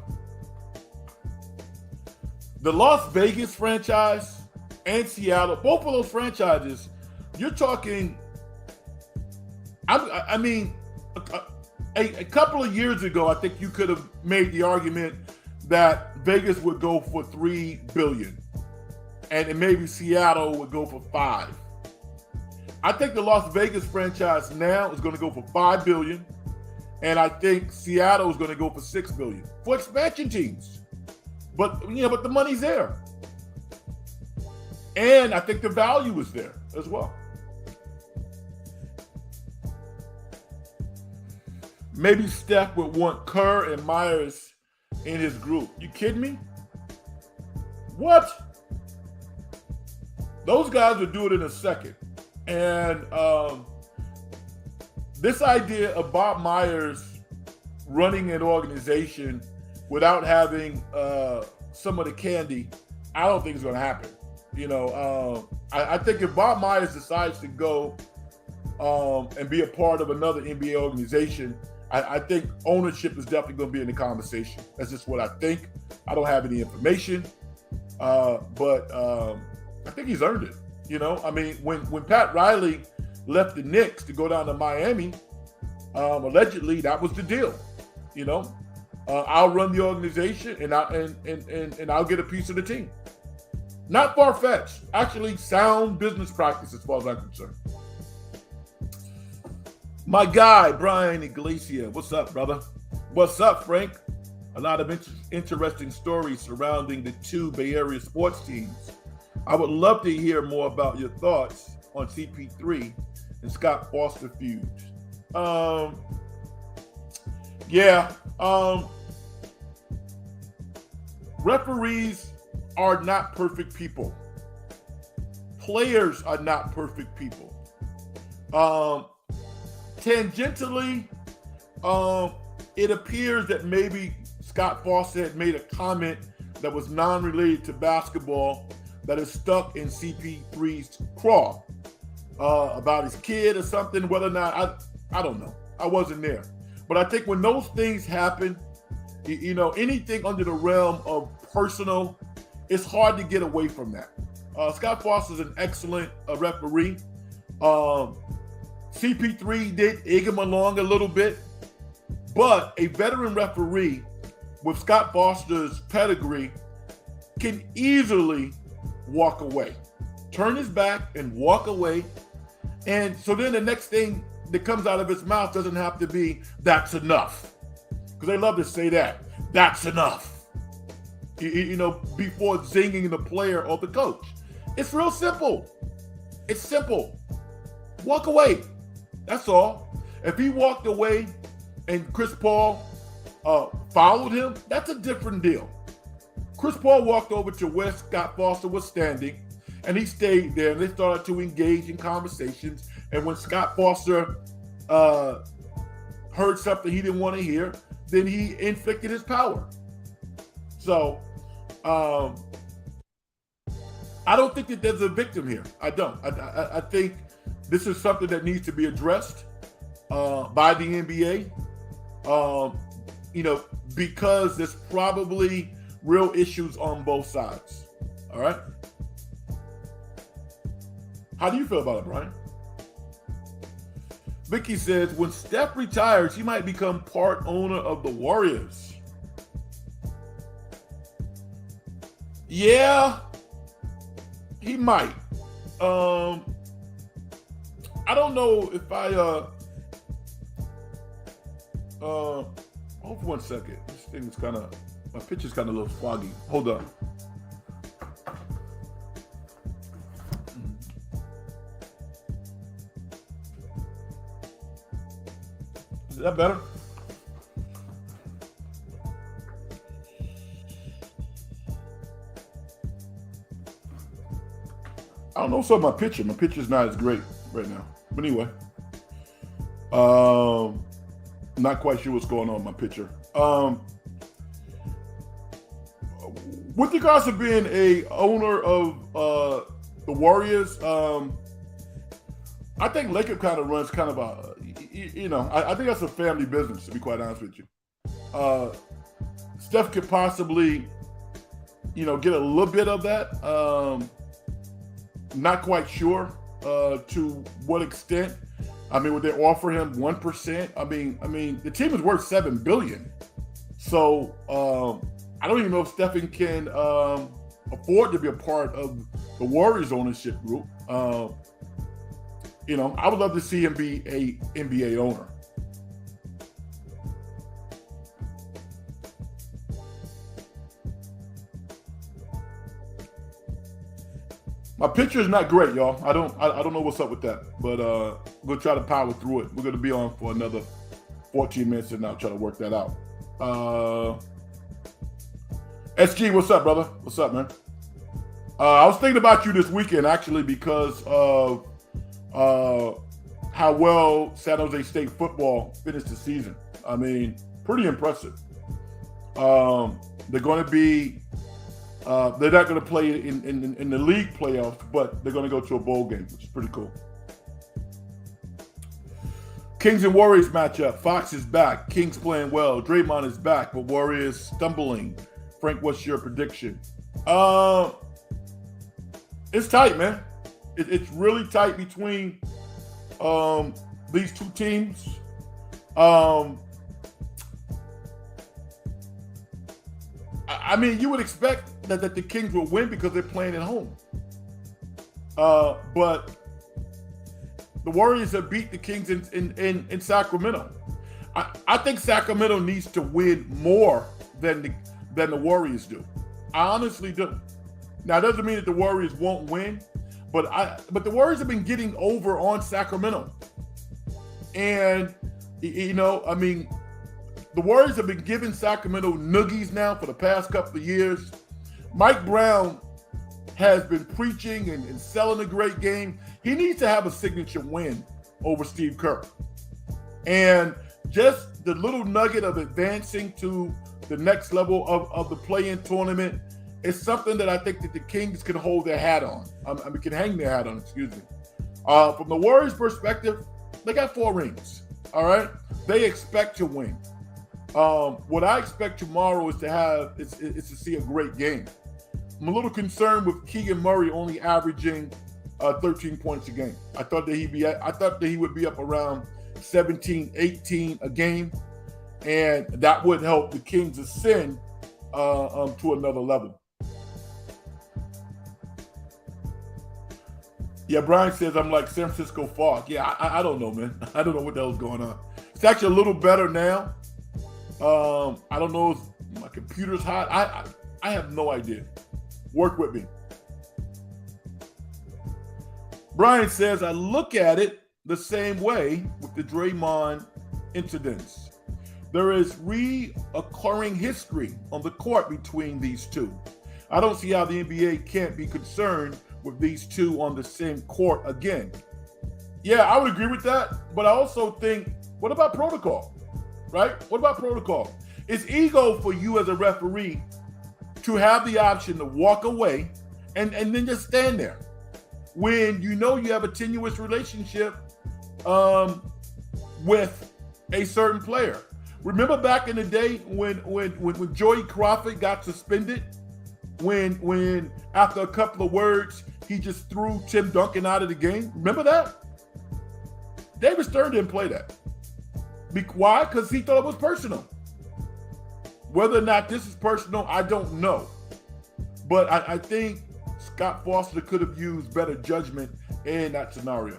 The Las Vegas franchise and Seattle, both of those franchises, you're talking, I mean, a couple of years ago, I think you could have made the argument that Vegas would go for $3 billion and maybe Seattle would go for $5 billion. I think the Las Vegas franchise now is going to go for $5 billion, and I think Seattle is going to go for $6 billion for expansion teams. But but the money's there, and I think the value is there as well. Maybe Steph would want Kerr and Myers in his group. You kidding me? What? Those guys would do it in a second. And this idea of Bob Myers running an organization without having some of the candy, I don't think it's going to happen. I think if Bob Myers decides to go and be a part of another NBA organization, I think ownership is definitely going to be in the conversation. That's just what I think. I don't have any information, but I think he's earned it. I mean, when Pat Riley left the Knicks to go down to Miami, allegedly that was the deal. I'll run the organization and I'll get a piece of the team. Not far-fetched, actually sound business practice as far as I'm concerned. My guy, Brian Iglesias. What's up, brother? What's up, Frank? A lot of interesting stories surrounding the two Bay Area sports teams. I would love to hear more about your thoughts on CP3 and Scott Foster feud. Referees are not perfect people. Players are not perfect people. Tangentially, it appears that maybe Scott Foster had made a comment that was non-related to basketball that is stuck in CP3's craw about his kid or something. Whether or not, I don't know. I wasn't there. But I think when those things happen, anything under the realm of personal, it's hard to get away from that. Scott Foster is an excellent referee. CP3 did egg him along a little bit, but a veteran referee with Scott Foster's pedigree can easily walk away, turn his back and walk away. And so then the next thing that comes out of his mouth doesn't have to be, "That's enough." Because they love to say that, "That's enough," before zinging the player or the coach. It's real simple. It's simple. Walk away. That's all. If he walked away and Chris Paul followed him, that's a different deal. Chris Paul walked over to where Scott Foster was standing, and he stayed there, and they started to engage in conversations. And when Scott Foster heard something he didn't want to hear, then he inflicted his power. So I don't think that there's a victim here. I don't. I think this is something that needs to be addressed by the NBA, because there's probably real issues on both sides. All right? How do you feel about it, Brian? Vicky says, when Steph retires, he might become part owner of the Warriors. Yeah, He might. I don't know if hold for 1 second. This thing is my picture's kind of a little foggy. Hold on. Is that better? I don't know what's up with my picture. My picture's not as great right now. But anyway. Not quite sure what's going on with my picture. With regards to being a owner of the Warriors, I think Laker kind of runs kind of a, I think that's a family business, to be quite honest with you. Steph could possibly, get a little bit of that. Not quite sure to what extent. I mean, would they offer him 1%? I mean, the team is worth $7 billion. So I don't even know if Stephen can afford to be a part of the Warriors ownership group. I would love to see him be a NBA owner. My picture is not great, y'all. I don't know what's up with that, but we'll try to power through it. We're gonna be on for another 14 minutes and now try to work that out. SG, what's up, brother? What's up, man? I was thinking about you this weekend actually because of how well San Jose State football finished the season. I mean, pretty impressive. They're going to be. They're not going to play in the league playoffs, but they're going to go to a bowl game, which is pretty cool. Kings and Warriors matchup. Fox is back. Kings playing well. Draymond is back, but Warriors stumbling. Frank, what's your prediction? It's tight, man. It's really tight between these two teams. I mean, you would expect that the Kings will win because they're playing at home. But the Warriors have beat the Kings in Sacramento. I think Sacramento needs to win more than the Warriors do. I honestly do. Now, it doesn't mean that the Warriors won't win, but the Warriors have been getting over on Sacramento. And, I mean, the Warriors have been giving Sacramento noogies now for the past couple of years. Mike Brown has been preaching and selling a great game. He needs to have a signature win over Steve Kerr. And just the little nugget of advancing to the next level of the play-in tournament is something that I think that the Kings can hold their hat on. Can hang their hat on, excuse me. From the Warriors' perspective, they got 4 rings, all right? They expect to win. What I expect tomorrow is to see a great game. I'm a little concerned with Keegan Murray only averaging 13 points a game. I thought that he would be up around 17, 18 a game, and that would help the Kings ascend to another level. Yeah, Brian says I'm like San Francisco fog. Yeah, I don't know, man. I don't know what the hell's going on. It's actually a little better now. I don't know if my computer's hot. I have no idea. Work with me. Brian says, I look at it the same way with the Draymond incidents. There is reoccurring history on the court between these two. I don't see how the NBA can't be concerned with these two on the same court again. Yeah, I would agree with that. But I also think, what about protocol? Right? What about protocol? It's ego for you as a referee to have the option to walk away and then just stand there when you know you have a tenuous relationship with a certain player. Remember back in the day when Joey Crawford got suspended, when after a couple of words he just threw Tim Duncan out of the game? Remember that? David Stern didn't play that. Why? Because he thought it was personal. Whether or not this is personal, I don't know. But I think Scott Foster could have used better judgment in that scenario.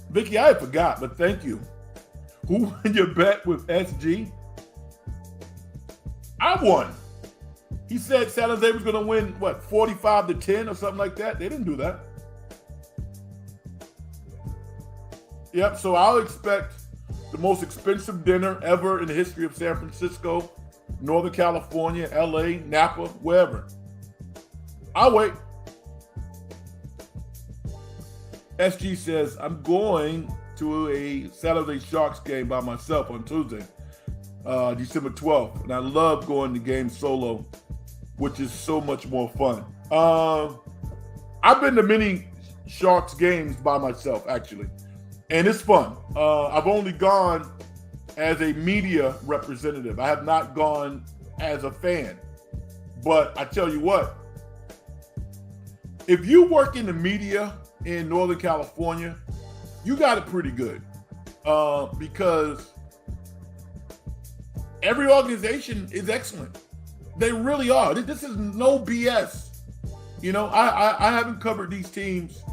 Vicky, I forgot, but thank you. Who won your bet with SG? I won. He said San Jose was going to win, 45-10 or something like that? They didn't do that. Yep, so I'll expect the most expensive dinner ever in the history of San Francisco, Northern California, LA, Napa, wherever. I'll wait. SG says, I'm going to a Saturday Sharks game by myself on Tuesday, December 12th. And I love going to games solo, which is so much more fun. I've been to many Sharks games by myself, actually. And it's fun. I've only gone as a media representative. I have not gone as a fan. But I tell you what, if you work in the media in Northern California, you got it pretty good. Because every organization is excellent. They really are. This is no BS. You know, I haven't covered these teams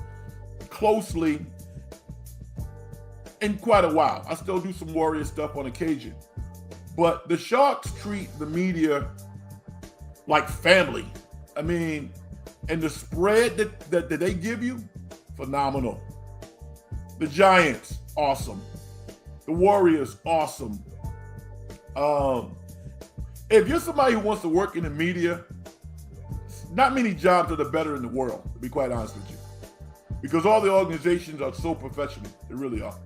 closely in quite a while. I still do some Warrior stuff on occasion. But the Sharks treat the media like family. I mean, and the spread that they give you, phenomenal. The Giants, awesome. The Warriors, awesome. If you're somebody who wants to work in the media, not many jobs are the better in the world, to be quite honest with you. Because all the organizations are so professional. They really are.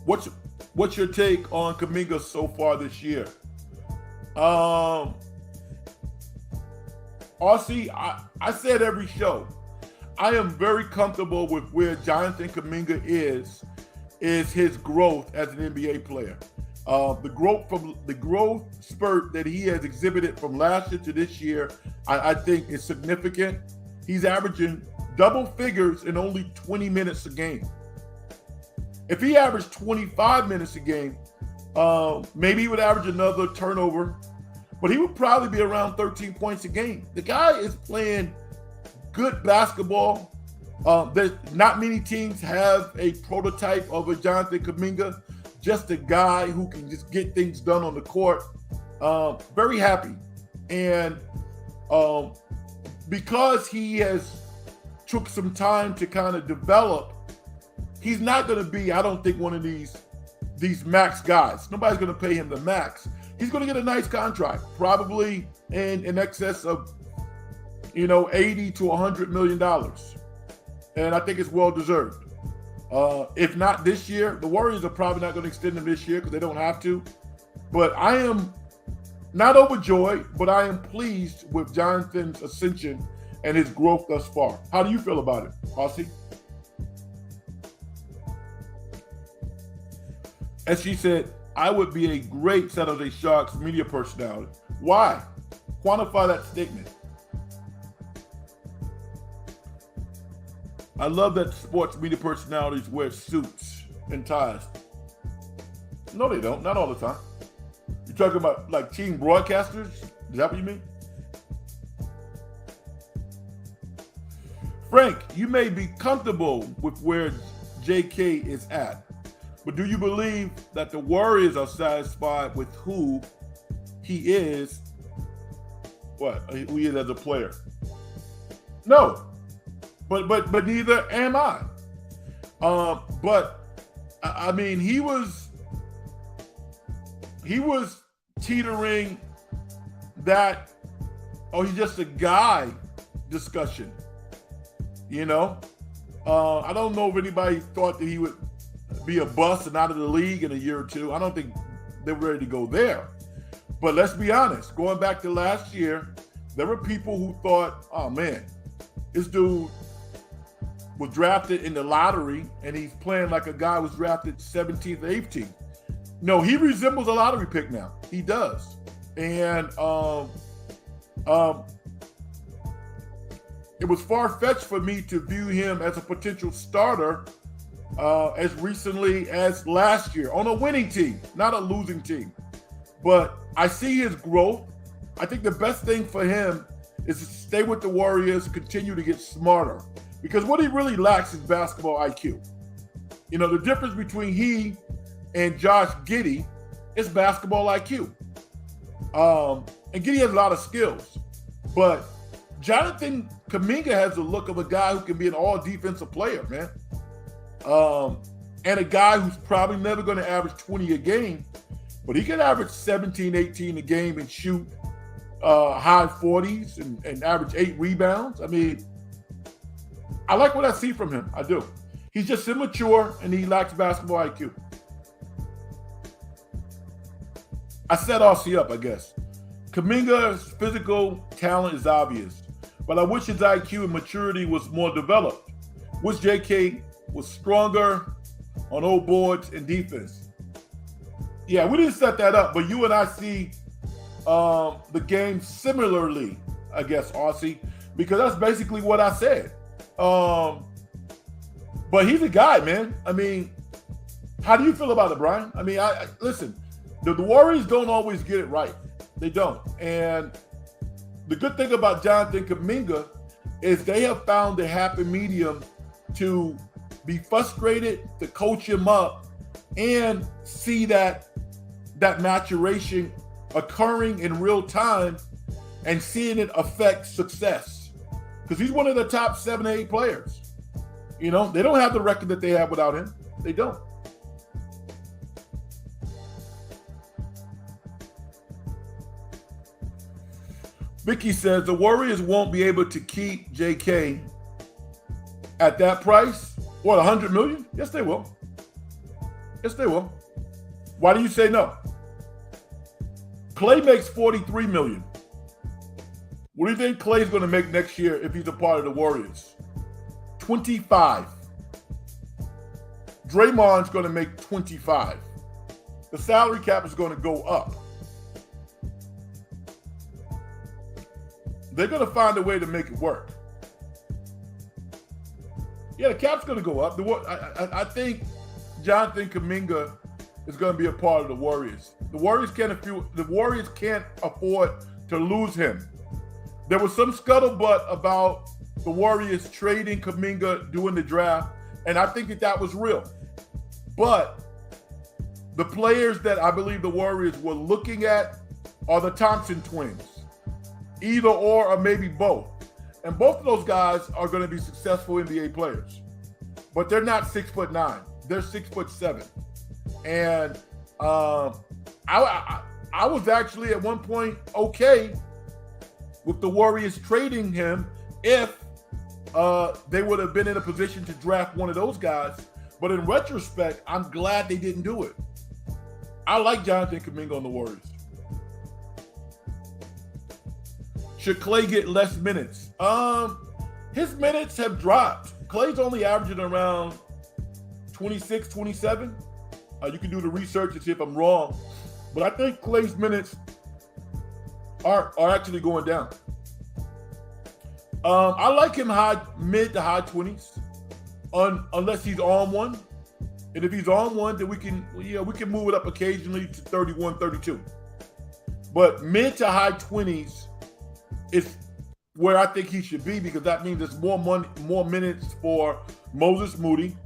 What's your take on Kuminga so far this year? RC, I said every show, I am very comfortable with where Jonathan Kuminga is his growth as an NBA player. The growth spurt that he has exhibited from last year to this year, I think is significant. He's averaging double figures in only 20 minutes a game. If he averaged 25 minutes a game, maybe he would average another turnover, but he would probably be around 13 points a game. The guy is playing good basketball. There's not many teams have a prototype of a Jonathan Kuminga, just a guy who can just get things done on the court. Very happy. And because he has took some time to kind of develop, he's not going to be, I don't think, one of these max guys. Nobody's going to pay him the max. He's going to get a nice contract, probably in excess of, $80 to $100 million. And I think it's well deserved. If not this year, the Warriors are probably not going to extend him this year because they don't have to. But I am not overjoyed, but I am pleased with Jonathan's ascension and his growth thus far. How do you feel about it, Aussie? As she said, I would be a great Saturday Sharks media personality. Why? Quantify that statement. I love that sports media personalities wear suits and ties. No, they don't. Not all the time. You're talking about like team broadcasters? Is that what you mean? Frank, you may be comfortable with where JK is at, but do you believe that the Warriors are satisfied with who he is? Who he is as a player? No. But neither am I. But I mean, he was teetering that, he's just a guy discussion. I don't know if anybody thought that he would be a bust and out of the league in a year or two. I don't think they're ready to go there. But let's be honest, going back to last year, there were people who thought, oh man, this dude was drafted in the lottery and he's playing like a guy was drafted 17th or 18th. No, he resembles a lottery pick now. He does. And it was far-fetched for me to view him as a potential starter as recently as last year on a winning team, not a losing team. But I see his growth. I think the best thing for him is to stay with the Warriors, continue to get smarter. Because what he really lacks is basketball IQ. You know, the difference between he and Josh Giddey is basketball IQ. And Giddey has a lot of skills. But Jonathan Kuminga has the look of a guy who can be an all-defensive player, man. And a guy who's probably never going to average 20 a game, but he can average 17, 18 a game and shoot high 40s and average 8 rebounds. I mean, I like what I see from him. I do. He's just immature and he lacks basketball IQ. I set Aussie up, I guess. Kuminga's physical talent is obvious, but I wish his IQ and maturity was more developed. Wish JK was stronger on old boards and defense. Yeah, we didn't set that up, but you and I see the game similarly, I guess, Aussie, because that's basically what I said. But he's a guy, man. I mean, how do you feel about it, Brian? I mean, I listen, the Warriors don't always get it right. They don't. And the good thing about Jonathan Kuminga is they have found a happy medium to be frustrated, to coach him up, and see that maturation occurring in real time and seeing it affect success. Because he's one of the top 7 or 8 players. You know, they don't have the record that they have without him. They don't. Vicky says the Warriors won't be able to keep JK at that price. What, $100 million? Yes, they will. Yes, they will. Why do you say no? Klay makes $43 million. What do you think Klay's going to make next year if he's a part of the Warriors? 25. Draymond's going to make 25. The salary cap is going to go up. They're going to find a way to make it work. Yeah, the cap's going to go up. I think Jonathan Kuminga is going to be a part of the Warriors. The Warriors can't afford to lose him. There was some scuttlebutt about the Warriors trading Kuminga during the draft, and I think that was real. But the players that I believe the Warriors were looking at are the Thompson twins. Either or maybe both. And both of those guys are going to be successful NBA players. But they're not 6'9". They're 6'7". And I was actually at one point okay with the Warriors trading him if they would have been in a position to draft one of those guys. But in retrospect, I'm glad they didn't do it. I like Jonathan Kuminga on the Warriors. Should Klay get less minutes? His minutes have dropped. Klay's only averaging around 26, 27. You can do the research and see if I'm wrong. But I think Klay's minutes are actually going down. I like him mid to high 20s, unless he's on one. And if he's on one, then we can move it up occasionally to 31, 32. But mid to high 20s is where I think he should be, because that means there's more minutes for Moses Moody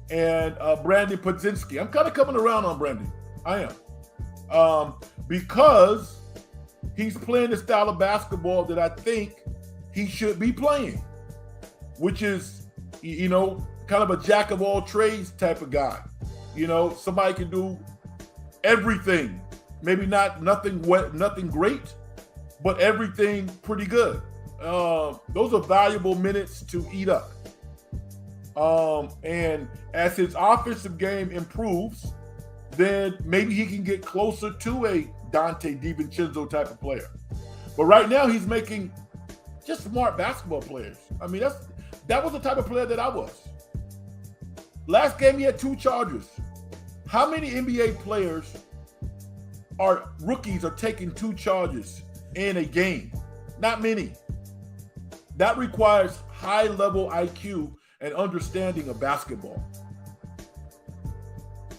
and Brandon Podzinski. I'm kind of coming around on Brandon. I am. Because he's playing the style of basketball that I think he should be playing, which is, kind of a jack of all trades type of guy. Somebody can do everything. Maybe nothing great, but everything pretty good. Those are valuable minutes to eat up. And as his offensive game improves, then maybe he can get closer to a Dante DiVincenzo type of player. But right now he's making just smart basketball players. I mean, that was the type of player that I was. Last game he had 2 charges. How many NBA players rookies are taking 2 charges in a game? Not many. That requires high-level IQ and understanding of basketball.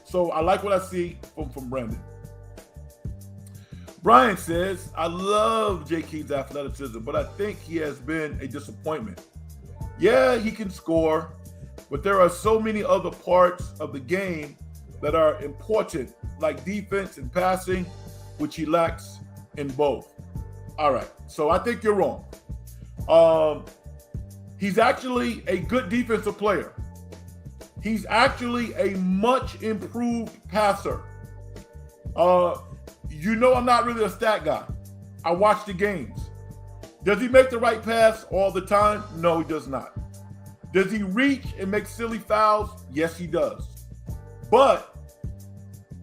So I like what I see from Brandon. Brian says, I love J. Key's athleticism, but I think he has been a disappointment. Yeah, he can score, but there are so many other parts of the game that are important, like defense and passing, which he lacks in both. All right, so I think you're wrong. He's actually a good defensive player. He's actually a much improved passer. You know I'm not really a stat guy. I watch the games. Does he make the right pass all the time? No, he does not. Does he reach and make silly fouls? Yes, he does. But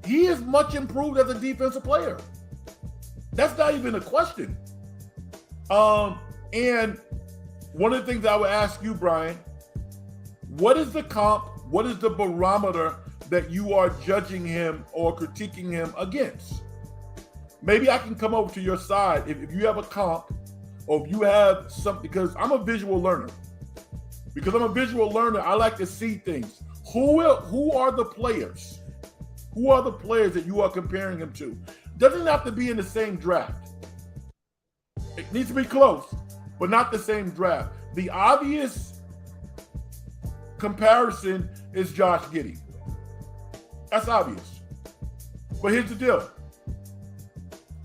he is much improved as a defensive player. That's not even a question. And one of the things I would ask you, Brian, what is the comp? What is the barometer that you are judging him or critiquing him against? Maybe I can come over to your side if you have a comp or if you have something, because I'm a visual learner. Because I'm a visual learner, I like to see things. Who are the players? Who are the players that you are comparing him to? Doesn't have to be in the same draft. It needs to be close, but not the same draft. The obvious comparison is Josh Giddey. That's obvious. But here's the deal.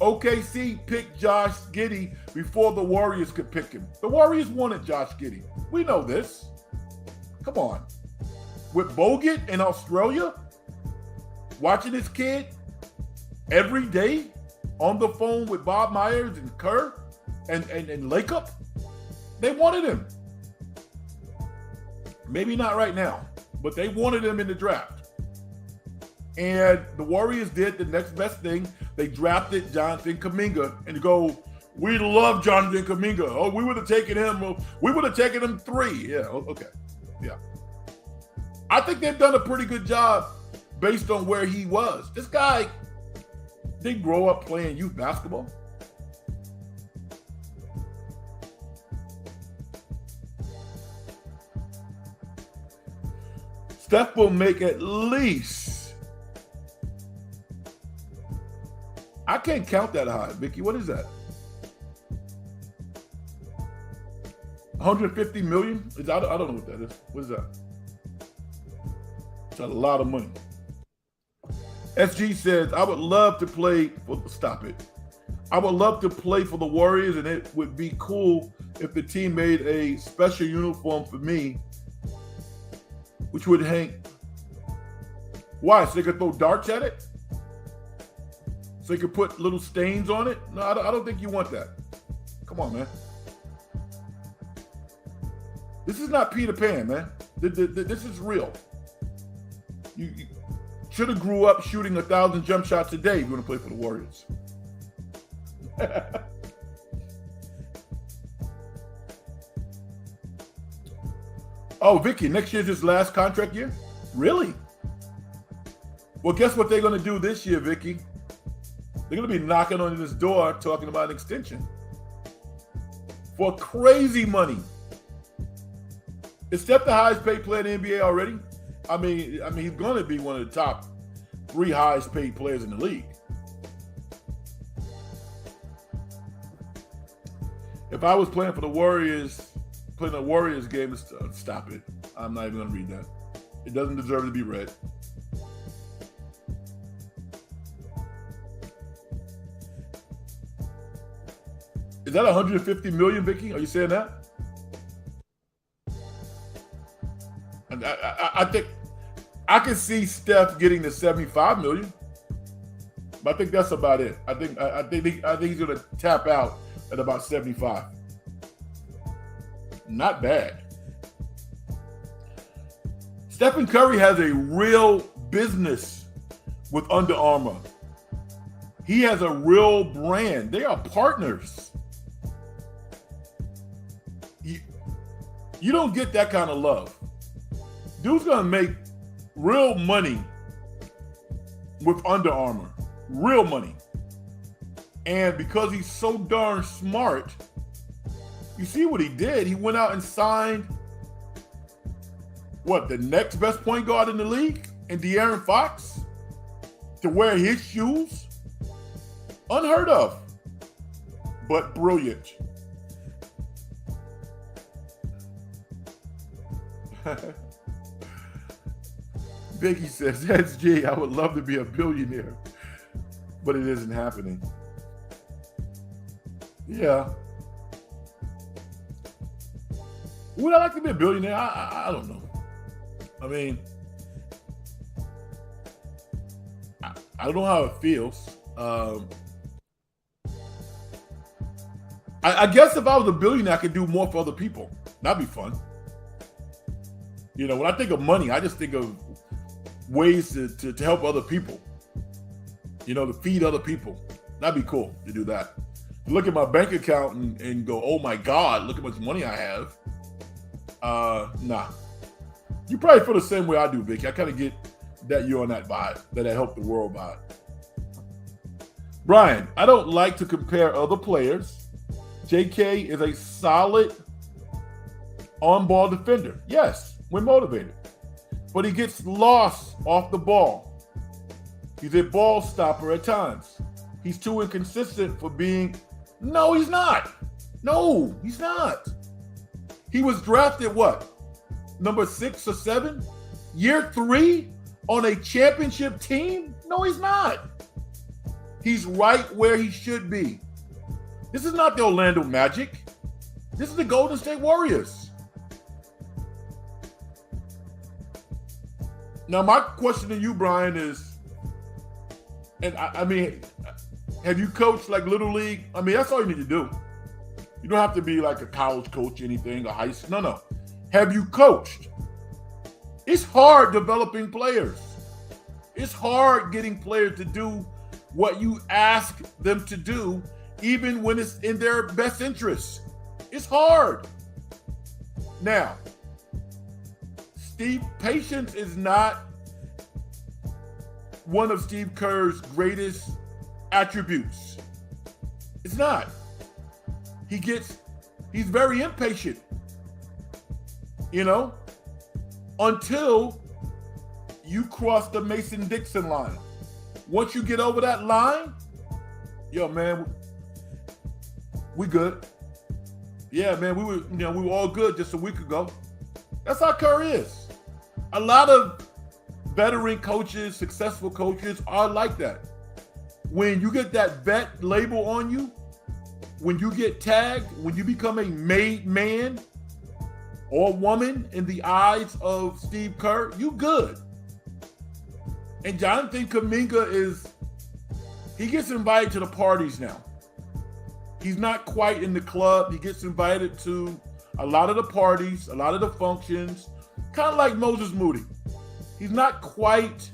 OKC picked Josh Giddey before the Warriors could pick him. The Warriors wanted Josh Giddey. We know this. Come on. With Bogut in Australia, watching his kid every day on the phone with Bob Myers and Kerr and Lakeup, they wanted him. Maybe not right now, but they wanted him in the draft. And the Warriors did the next best thing. They drafted Jonathan Kuminga and go, we love Jonathan Kuminga. Oh, we would have taken him. We would have taken him 3. Yeah, okay. Yeah. I think they've done a pretty good job based on where he was. This guy didn't grow up playing youth basketball. Steph will make at least, I can't count that high, Vicky. What is that? 150 million? I don't know what that is. What is that? It's a lot of money. SG says, I would love to play for, stop it. I would love to play for the Warriors, and it would be cool if the team made a special uniform for me, which would hang. Why? So they could throw darts at it? So you could put little stains on it? No, I don't think you want that. Come on, man. This is not Peter Pan, man. This is real. You should have grew up shooting 1,000 jump shots a day if you want to play for the Warriors. Oh, Vicky, next year's his last contract year? Really? Well, guess what they're going to do this year, Vicky? They're going to be knocking on this door talking about an extension for crazy money. Is Steph the highest paid player in the NBA already? I mean, he's going to be one of the top 3 highest paid players in the league. If I was playing for the Warriors, playing a Warriors game, stop it. I'm not even going to read that. It doesn't deserve to be read. Is that 150 million, Vicky? Are you saying that? I think I can see Steph getting to 75 million, but I think that's about it. I think he's going to tap out at about 75. Not bad. Stephen Curry has a real business with Under Armour. He has a real brand. They are partners. You don't get that kind of love. Dude's gonna make real money with Under Armour. Real money. And because he's so darn smart, You see what he did? He went out and signed the next best point guard in the league, and De'Aaron Fox, to wear his shoes? Unheard of, but brilliant. Biggie says, that's G. I would love to be a billionaire, but it isn't happening. Yeah. Would I like to be a billionaire? I don't know. I mean, I don't know how it feels. I guess if I was a billionaire, I could do more for other people. That'd be fun. You know, when I think of money, I just think of ways to help other people. You know, to feed other people. That'd be cool to do that. Look at my bank account and go, oh my God, look how much money I have. Nah. You probably feel the same way I do, Vicky. I kind of get that you're on that vibe, that I help the world vibe. Brian, I don't like to compare other players. JK is a solid on-ball defender. Yes, when motivated. But he gets lost off the ball. He's a ball stopper at times. He's too inconsistent for being... No, he's not. No, he's not. He was drafted what? Number 6 or 7? Year 3 on a championship team? No, he's not. He's right where he should be. This is not the Orlando Magic. This is the Golden State Warriors. Now, my question to you, Brian, is, and I mean, have you coached like Little League? I mean, that's all you need to do. You don't have to be like a college coach or anything, or high school. No. Have you coached? It's hard developing players. It's hard getting players to do what you ask them to do, even when it's in their best interest. It's hard. Now, patience is not one of Steve Kerr's greatest attributes. It's not. He's very impatient, until you cross the Mason-Dixon line. Once you get over that line, yo, man, we good. Yeah, man, we were all good just a week ago. That's how Kerr is. A lot of veteran coaches, successful coaches are like that. When you get that vet label on you, when you get tagged, when you become a made man or woman in the eyes of Steve Kerr, you good. And Jonathan Kuminga he gets invited to the parties now. He's not quite in the club. He gets invited to a lot of the parties, a lot of the functions, kind of like Moses Moody. He's not quite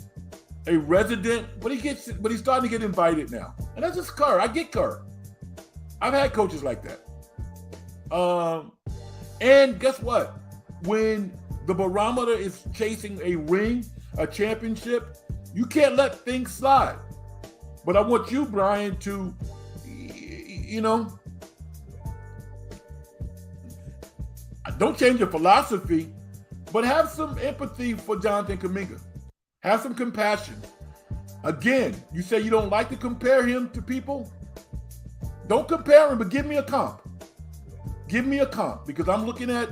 a resident, but he's starting to get invited now. And that's just Kerr. I get Kerr. I've had coaches like that. And guess what? When the barometer is chasing a ring, a championship, you can't let things slide. But I want you, Brian, to, don't change your philosophy, but have some empathy for Jonathan Kuminga. Have some compassion. Again, you say you don't like to compare him to people. Don't compare him, but give me a comp. Give me a comp, because I'm looking at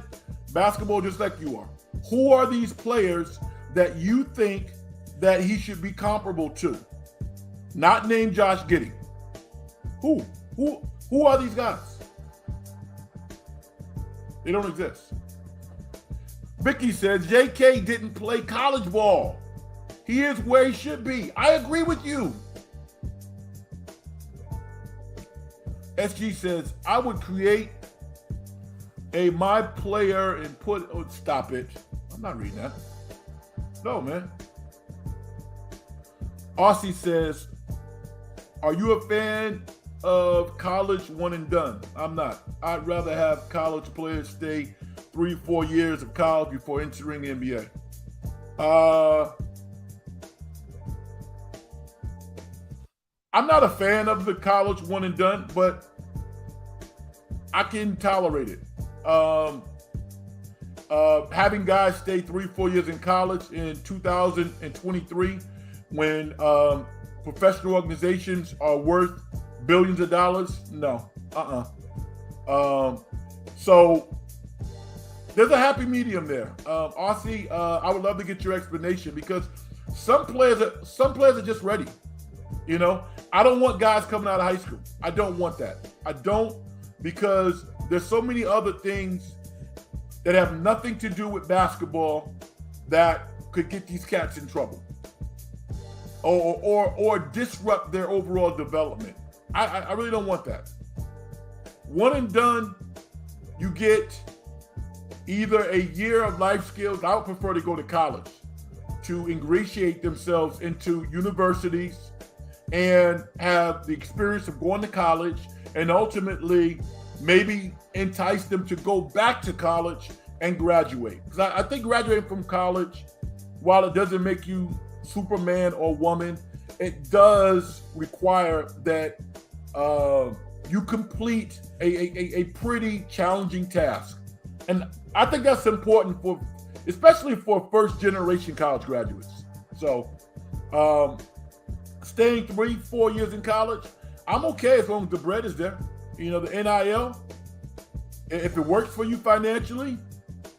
basketball just like you are. Who are these players that you think that he should be comparable to? Not named Josh Giddey. Who are these guys? They don't exist. Vicky says, JK didn't play college ball. He is where he should be. I agree with you. SG says, I would create a my player and stop it. I'm not reading that. No, man. Aussie says, are you a fan of college one and done? I'm not. I'd rather have college players stay 3-4 years of college before entering the NBA. I'm not a fan of the college one and done, but I can tolerate it. Having guys stay 3-4 years in college in 2023 when professional organizations are worth billions of dollars, no. So there's a happy medium there. RC, I would love to get your explanation because some players are just ready. I don't want guys coming out of high school. I don't want that. I don't, because there's so many other things that have nothing to do with basketball that could get these cats in trouble or disrupt their overall development. I really don't want that. One and done, you get either a year of life skills. I would prefer to go to college to ingratiate themselves into universities and have the experience of going to college and ultimately maybe entice them to go back to college and graduate. Because I think graduating from college, while it doesn't make you Superman or woman, it does require that you complete a pretty challenging task. And I think that's important especially for first generation college graduates. So staying 3-4 years in college, I'm okay as long as the bread is there. The NIL, if it works for you financially,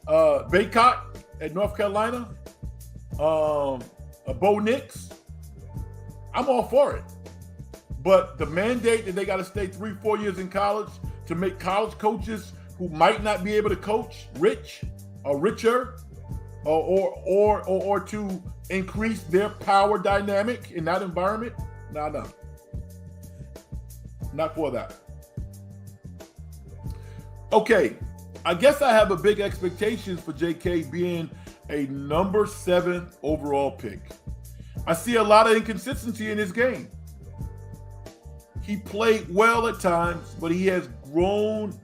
Baycott at North Carolina, Bo Nix, I'm all for it. But the mandate that they got to stay 3-4 years in college to make college coaches who might not be able to coach rich or richer or to increase their power dynamic in that environment, no. Not for that. Okay, I guess I have a big expectations for JK being a number 7 overall pick. I see a lot of inconsistency in his game. He played well at times, but he hasn't grown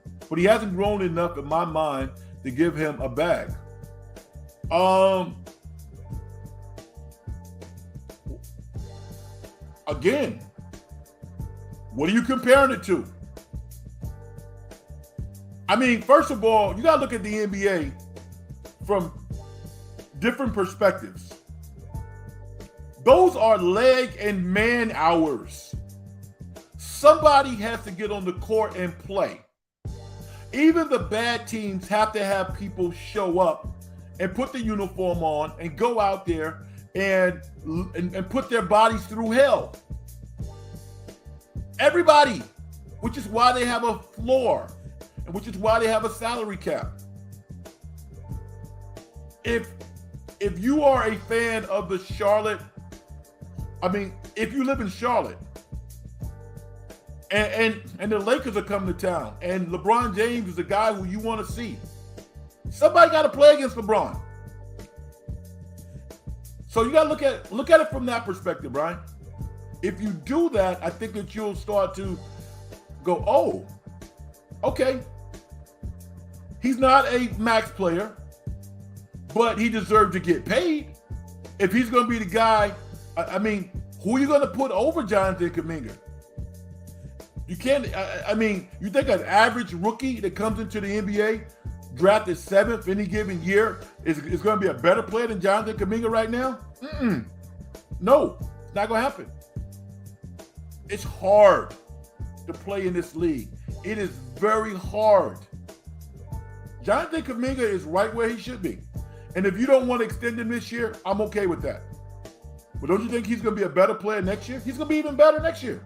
enough in my mind to give him a bag. Again, what are you comparing it to? I mean, first of all, you gotta look at the NBA from different perspectives. Those are leg and man hours. Somebody has to get on the court and play. Even the bad teams have to have people show up and put the uniform on and go out there and put their bodies through hell. Everybody, which is why they have a floor and which is why they have a salary cap. If you are a fan of the Charlotte, if you live in Charlotte and the Lakers are coming to town and LeBron James is the guy who you want to see, somebody got to play against LeBron. So you got to look at it from that perspective, Brian. If you do that, I think that you'll start to go, oh, okay. He's not a max player, but he deserves to get paid. If he's going to be the guy, who are you going to put over Jonathan Kuminga? You can't, you think an average rookie that comes into the NBA, drafted 7th any given year, is going to be a better player than Jonathan Kuminga right now? No, it's not going to happen. It's hard to play in this league. It is very hard. Jonathan Kuminga is right where he should be. And if you don't want to extend him this year, I'm okay with that. But don't you think he's going to be a better player next year? He's going to be even better next year.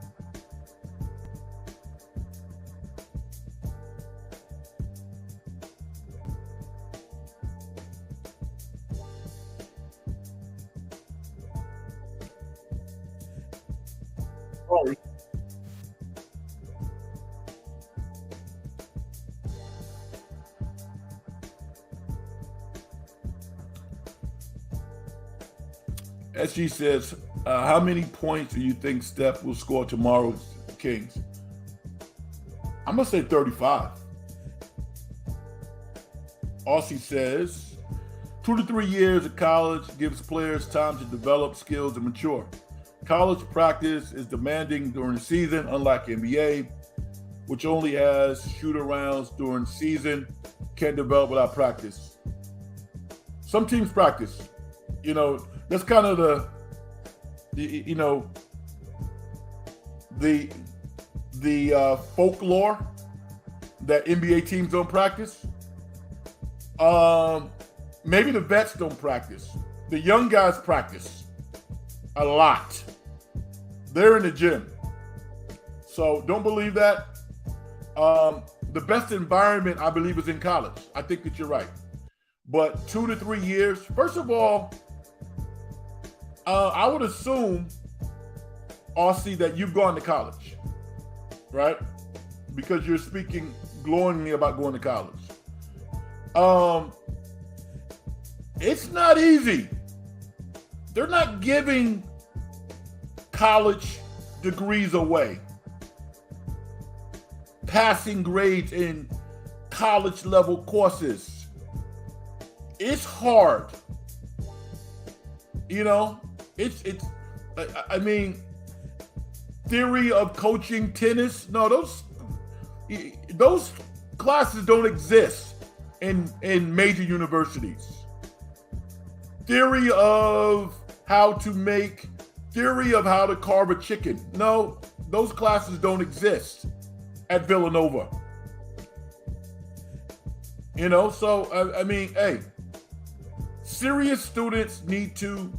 Sorry. SG says, how many points do you think Steph will score tomorrow's Kings? I'm going to say 35. Aussie says, 2 to 3 years of college gives players time to develop skills and mature. College practice is demanding during the season, unlike NBA. which only has shoot-arounds during season, can develop without practice. Some teams practice. That's kind of the folklore that NBA teams don't practice. Maybe the vets don't practice. The young guys practice a lot. They're in the gym. So don't believe that. The best environment, I believe, is in college. I think that you're right. But 2 to 3 years, first of all, I would assume, Aussie, that you've gone to college, right? Because you're speaking glowingly about going to college. It's not easy. They're not giving college degrees away. Passing grades in college level courses. It's hard. I mean, theory of coaching tennis. No, those classes don't exist in major universities. Theory of how to carve a chicken. No, those classes don't exist at Villanova. Hey, serious students need to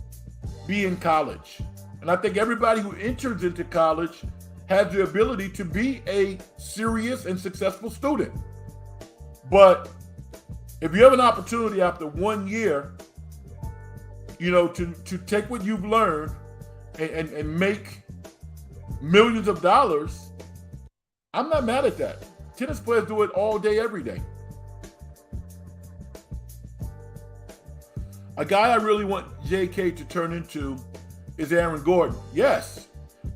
be in college. And I think everybody who enters into college has the ability to be a serious and successful student. But if you have an opportunity after 1 year, to take what you've learned and make millions of dollars, I'm not mad at that. Tennis players do it all day, every day. A guy I really want JK to turn into is Aaron Gordon. Yes,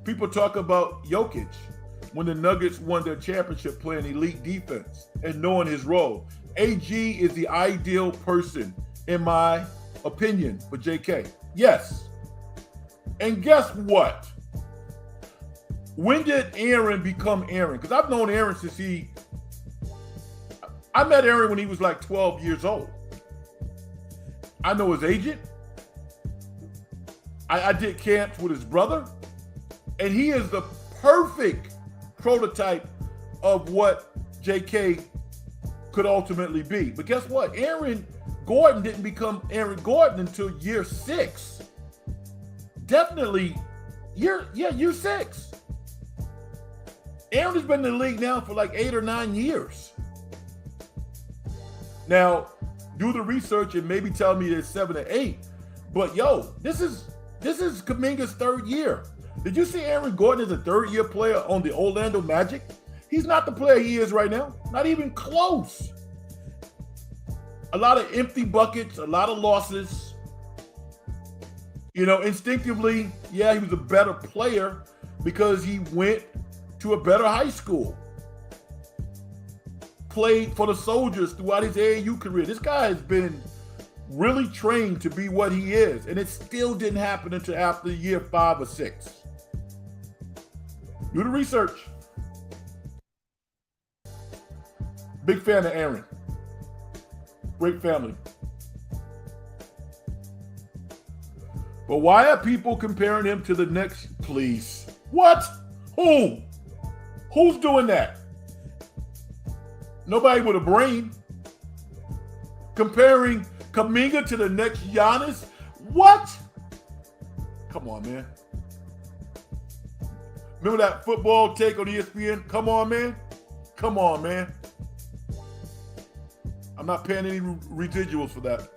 people talk about Jokic when the Nuggets won their championship playing elite defense and knowing his role. AG is the ideal person, in my opinion, for JK. Yes. And guess what? When did Aaron become Aaron? Because I've known Aaron since I met Aaron when he was like 12 years old. I know his agent. I did camps with his brother. And he is the perfect prototype of what JK could ultimately be. But guess what? Aaron Gordon didn't become Aaron Gordon until year 6. Definitely year 6. Aaron has been in the league now for like 8 or 9 years. Now, do the research and maybe tell me it's 7 or 8. But this is Kuminga's 3rd year. Did you see Aaron Gordon as a 3rd-year player on the Orlando Magic? He's not the player he is right now. Not even close. A lot of empty buckets, a lot of losses. Instinctively, he was a better player because he went to a better high school. Played for the Soldiers throughout his AAU career. This guy has been really trained to be what he is, and it still didn't happen until after year 5 or 6. Do the research. Big fan of Aaron. Great family. But why are people comparing him to the next? Please. What? Who? Who's doing that? Nobody with a brain. Comparing Kuminga to the next Giannis? What? Come on, man. Remember that football take on ESPN? Come on, man. Come on, man. I'm not paying any residuals for that.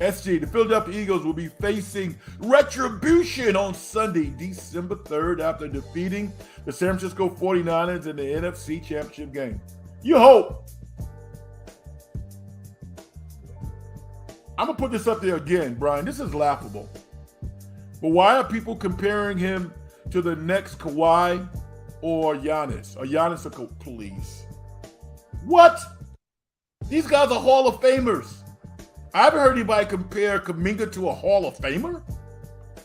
SG, the Philadelphia Eagles will be facing retribution on Sunday, December 3rd, after defeating the San Francisco 49ers in the NFC Championship game. You hope. I'm going to put this up there again, Brian. This is laughable. But why are people comparing him to the next Kawhi or Giannis? Or Giannis or please. What? These guys are Hall of Famers. I haven't heard anybody compare Kuminga to a Hall of Famer.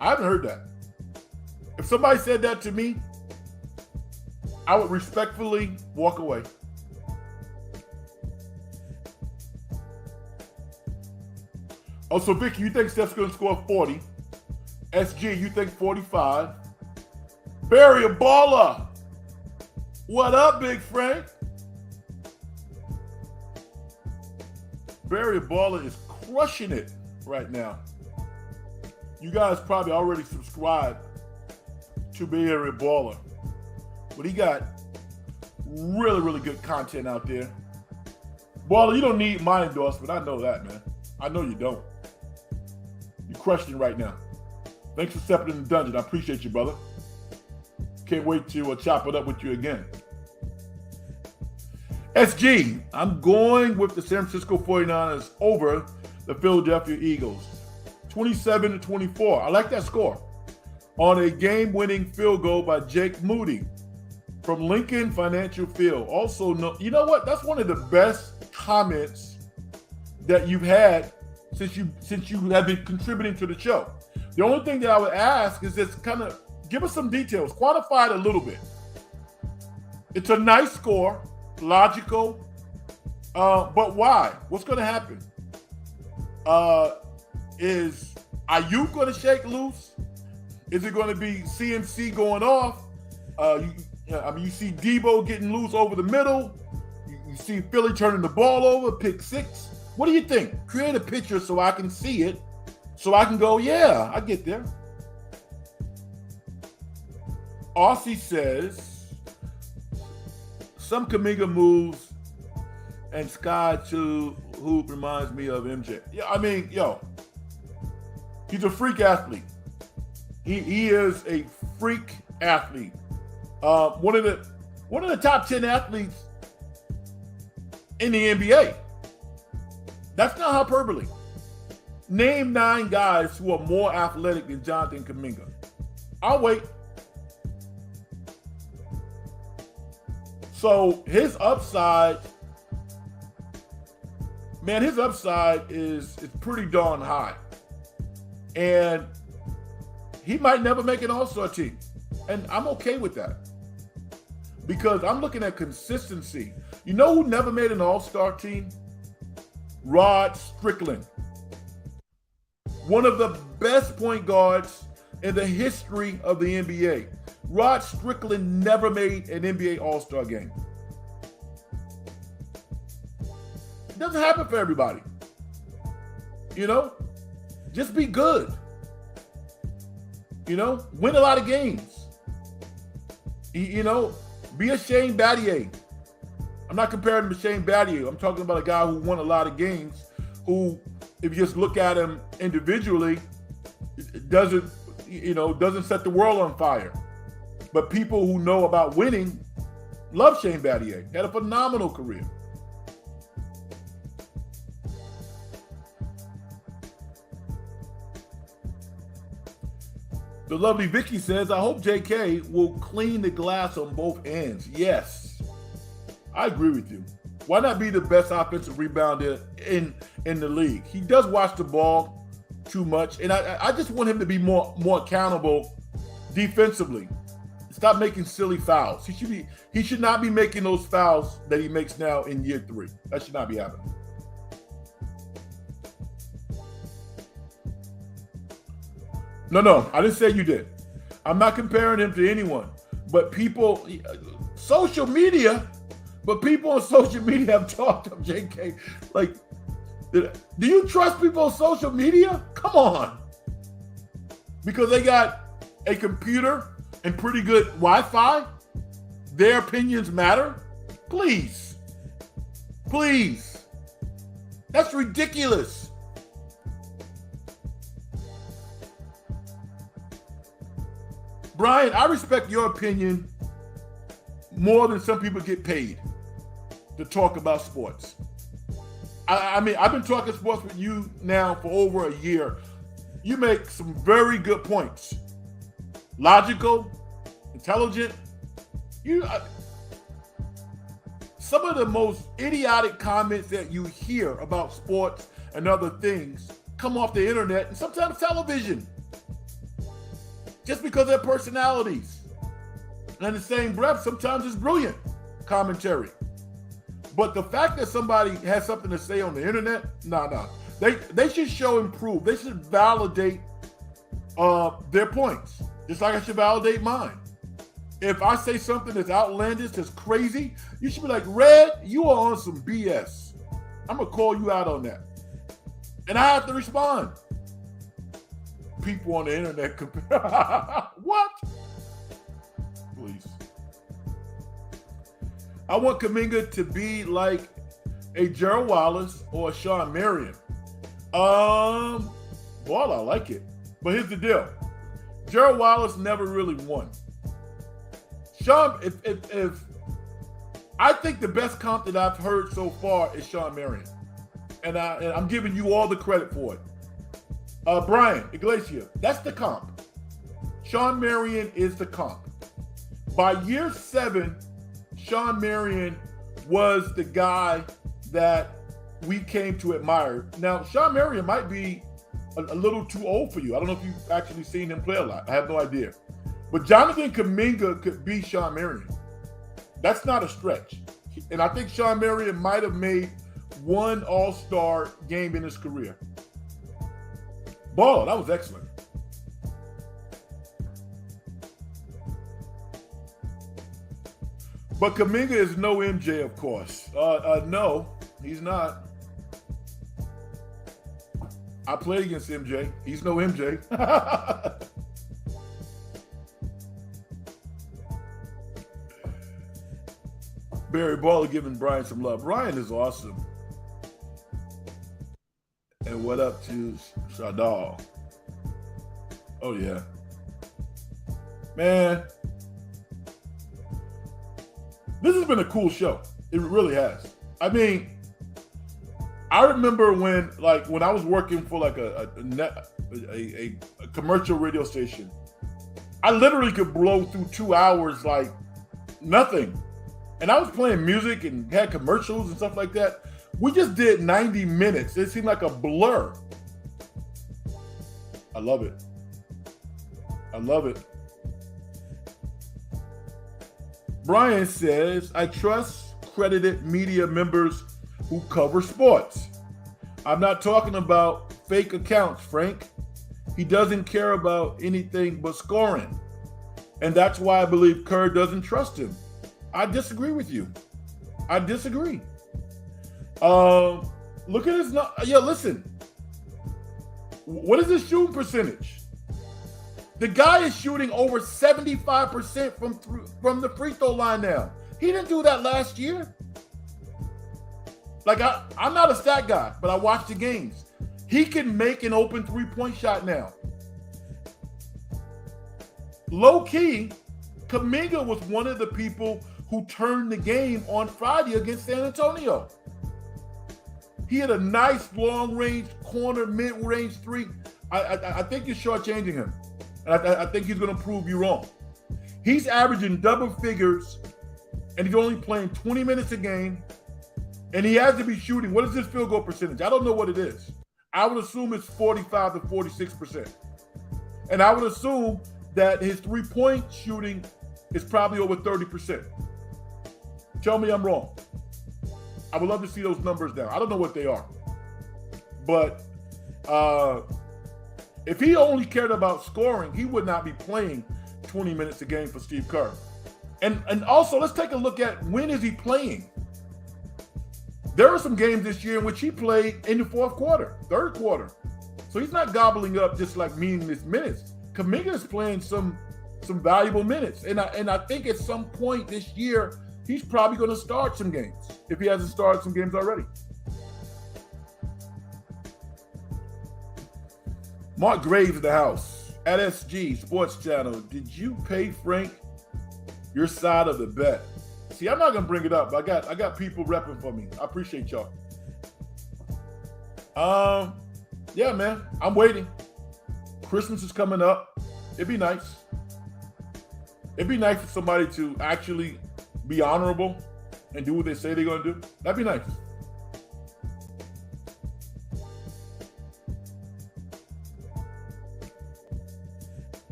I haven't heard that. If somebody said that to me, I would respectfully walk away. Oh, so Vicky, you think Steph's going to score 40? SG, you think 45? Barry, a baller. What up, Big Frank? Barry, a baller is crushing it right now. You guys probably already subscribed to Barry, a baller. But he got really, really good content out there. Baller, you don't need my endorsement. I know that, man. I know you don't. You're crushing it right now. Thanks for stepping in the dungeon. I appreciate you, brother. Can't wait to chop it up with you again. SG, I'm going with the San Francisco 49ers over the Philadelphia Eagles. 27-24. I like that score. On a game-winning field goal by Jake Moody from Lincoln Financial Field. Also, you know what? That's one of the best comments that you've had since you have been contributing to the show. The only thing that I would ask is just kind of give us some details, quantify it a little bit. It's a nice score, logical, but why? What's going to happen? Is Ayuk going to shake loose? Is it going to be CMC going off? You see Debo getting loose over the middle. You see Philly turning the ball over, pick six. What do you think? Create a picture so I can see it, so I can go, yeah, I get there. Aussie says, some Kuminga moves and Sky to Hoop reminds me of MJ. Yeah, I mean, he's a freak athlete. He is a freak athlete. One of the top 10 athletes in the NBA. That's not hyperbole. Name 9 guys who are more athletic than Jonathan Kuminga. I'll wait. So his upside, man, is pretty darn high. And he might never make an All-Star team. And I'm okay with that. Because I'm looking at consistency. You know who never made an All-Star team? Rod Strickland. One of the best point guards in the history of the NBA. Rod Strickland never made an NBA All-Star game. It doesn't happen for everybody. Just be good. Win a lot of games. Be a Shane Battier. I'm not comparing him to Shane Battier. I'm talking about a guy who won a lot of games, who, if you just look at him individually, doesn't set the world on fire. But people who know about winning love Shane Battier. He had a phenomenal career. The lovely Vicky says, I hope JK will clean the glass on both ends. Yes, I agree with you. Why not be the best offensive rebounder in the league? He does watch the ball too much, and I just want him to be more accountable defensively. Stop making silly fouls. He should not be making those fouls that he makes now in year 3. That should not be happening. No, I didn't say you did. I'm not comparing him to anyone. But people on social media have talked of JK. Like, do you trust people on social media? Come on. Because they got a computer and pretty good Wi-Fi, their opinions matter? Please. That's ridiculous. Brian, I respect your opinion more than some people get paid to talk about sports. I mean, I've been talking sports with you now for over a year. You make some very good points. Logical, intelligent. Some of the most idiotic comments that you hear about sports and other things come off the internet and sometimes television. Just because of their personalities. And in the same breath, sometimes it's brilliant commentary. But the fact that somebody has something to say on the internet, nah. They should show and prove. They should validate their points, just like I should validate mine. If I say something that's outlandish, that's crazy, you should be like, Red, you are on some BS. I'm going to call you out on that. And I have to respond. People on the internet compare. What? Please. I want Kuminga to be like a Gerald Wallace or a Sean Marion. Ball, I like it. But here's the deal. Gerald Wallace never really won. Sean, if I think the best comp that I've heard so far is Sean Marion. And I'm giving you all the credit for it. Brian Iglesias, that's the comp. Sean Marion is the comp. By year 7, Sean Marion was the guy that we came to admire. Now, Sean Marion might be a little too old for you. I don't know if you've actually seen him play a lot. I have no idea. But Jonathan Kuminga could be Sean Marion. That's not a stretch. And I think Sean Marion might have made one all-star game in his career. Ball, that was excellent. But Kuminga is no MJ, of course. No, he's not. I played against MJ. He's no MJ. Barry Baller giving Brian some love. Brian is awesome. And what up to Shadal? Oh, yeah. Man, this has been a cool show. It really has. I mean, I remember when I was working for like a commercial radio station, I literally could blow through 2 hours like nothing. And I was playing music and had commercials and stuff like that. We just did 90 minutes. It seemed like a blur. I love it. I love it. Brian says, I trust credited media members who cover sports. I'm not talking about fake accounts, Frank. He doesn't care about anything but scoring. And that's why I believe Kerr doesn't trust him. I disagree with you. I disagree. Look at his. Yeah, listen. What is his shooting percentage? The guy is shooting over 75% from the free throw line now. He didn't do that last year. Like I'm not a stat guy, but I watch the games. He can make an open 3-point shot now. Low key, Kuminga was one of the people who turned the game on Friday against San Antonio. He had a nice long-range corner, mid-range 3. I think you're shortchanging him. And I think he's going to prove you wrong. He's averaging double figures, and he's only playing 20 minutes a game, and he has to be shooting. What is his field goal percentage? I don't know what it is. I would assume it's 45 to 46%. And I would assume that his three-point shooting is probably over 30%. Tell me I'm wrong. I would love to see those numbers down. I don't know what they are. But if he only cared about scoring, he would not be playing 20 minutes a game for Steve Kerr. And also, let's take a look at when is he playing. There are some games this year in which he played in the fourth quarter, third quarter. So he's not gobbling up just like meaningless minutes. Kuminga is playing some valuable minutes. And I think at some point this year, he's probably going to start some games if he hasn't started some games already. Mark Graves of the house at SG Sports Channel. Did you pay Frank your side of the bet? See, I'm not gonna bring it up. I got people repping for me. I appreciate y'all. Yeah, man. I'm waiting. Christmas is coming up. It'd be nice. It'd be nice for somebody to actually be honorable and do what they say they're gonna do. That'd be nice.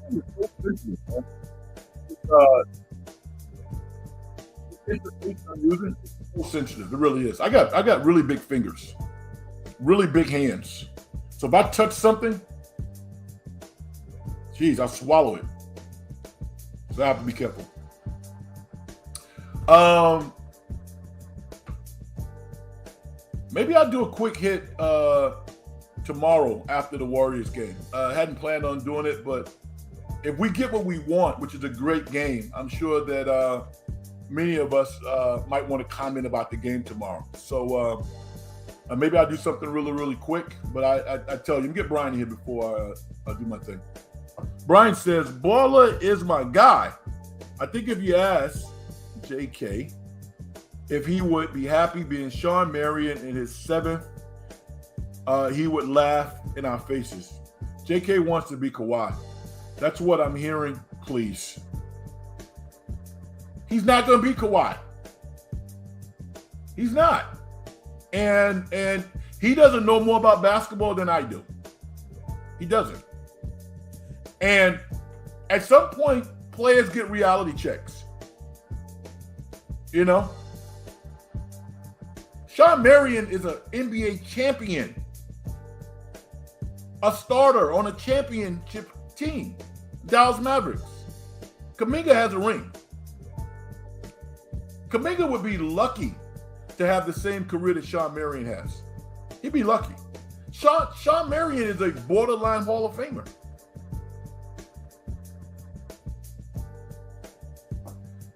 thing is so sensitive, man. It's, the interface I'm using is so sensitive. It really is. I got really big fingers, really big hands. So if I touch something, geez, I'll swallow it. So I have to be careful. Maybe I'll do a quick hit tomorrow after the Warriors game. I hadn't planned on doing it, but if we get what we want, which is a great game, I'm sure that many of us might want to comment about the game tomorrow. So maybe I'll do something really, really quick. But I tell you, get Brian here before I do my thing. Brian says, Baller is my guy. I think if you ask JK if he would be happy being Shawn Marion in his 7th, he would laugh in our faces. JK wants to be Kawhi. That's what I'm hearing, please. He's not going to be Kawhi. He's not. And he doesn't know more about basketball than I do. He doesn't. And at some point, players get reality checks. You know? Shawn Marion is an NBA champion. A starter on a championship team. Dallas Mavericks. Kuminga has a ring. Kuminga would be lucky to have the same career that Shawn Marion has. He'd be lucky. Shawn Marion is a borderline Hall of Famer.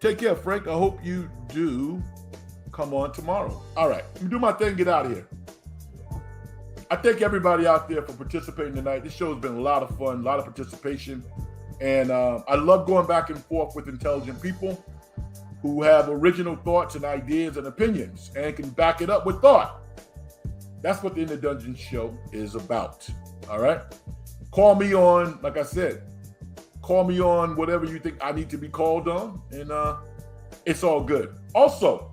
Take care, Frank. I hope you do come on tomorrow. All right, let me do my thing, get out of here. I thank everybody out there for participating tonight. This show has been a lot of fun, a lot of participation. And I love going back and forth with intelligent people who have original thoughts and ideas and opinions and can back it up with thought. That's what the In the Dungeon show is about. All right? Call me on, like I said, call me on whatever you think I need to be called on, and it's all good. Also,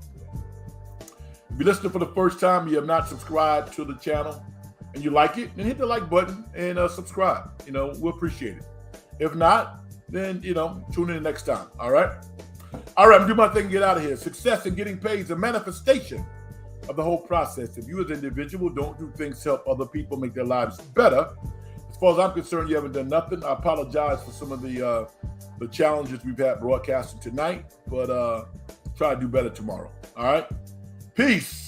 if you're listening for the first time, you have not subscribed to the channel, and you like it, then hit the like button and subscribe. We'll appreciate it. If not, then, tune in next time. All right? All right, I'm doing my thing and get out of here. Success in getting paid is a manifestation of the whole process. If you as an individual don't do things to help other people make their lives better, as far as I'm concerned, you haven't done nothing. I apologize for some of the challenges we've had broadcasting tonight, but try to do better tomorrow. All right? Peace.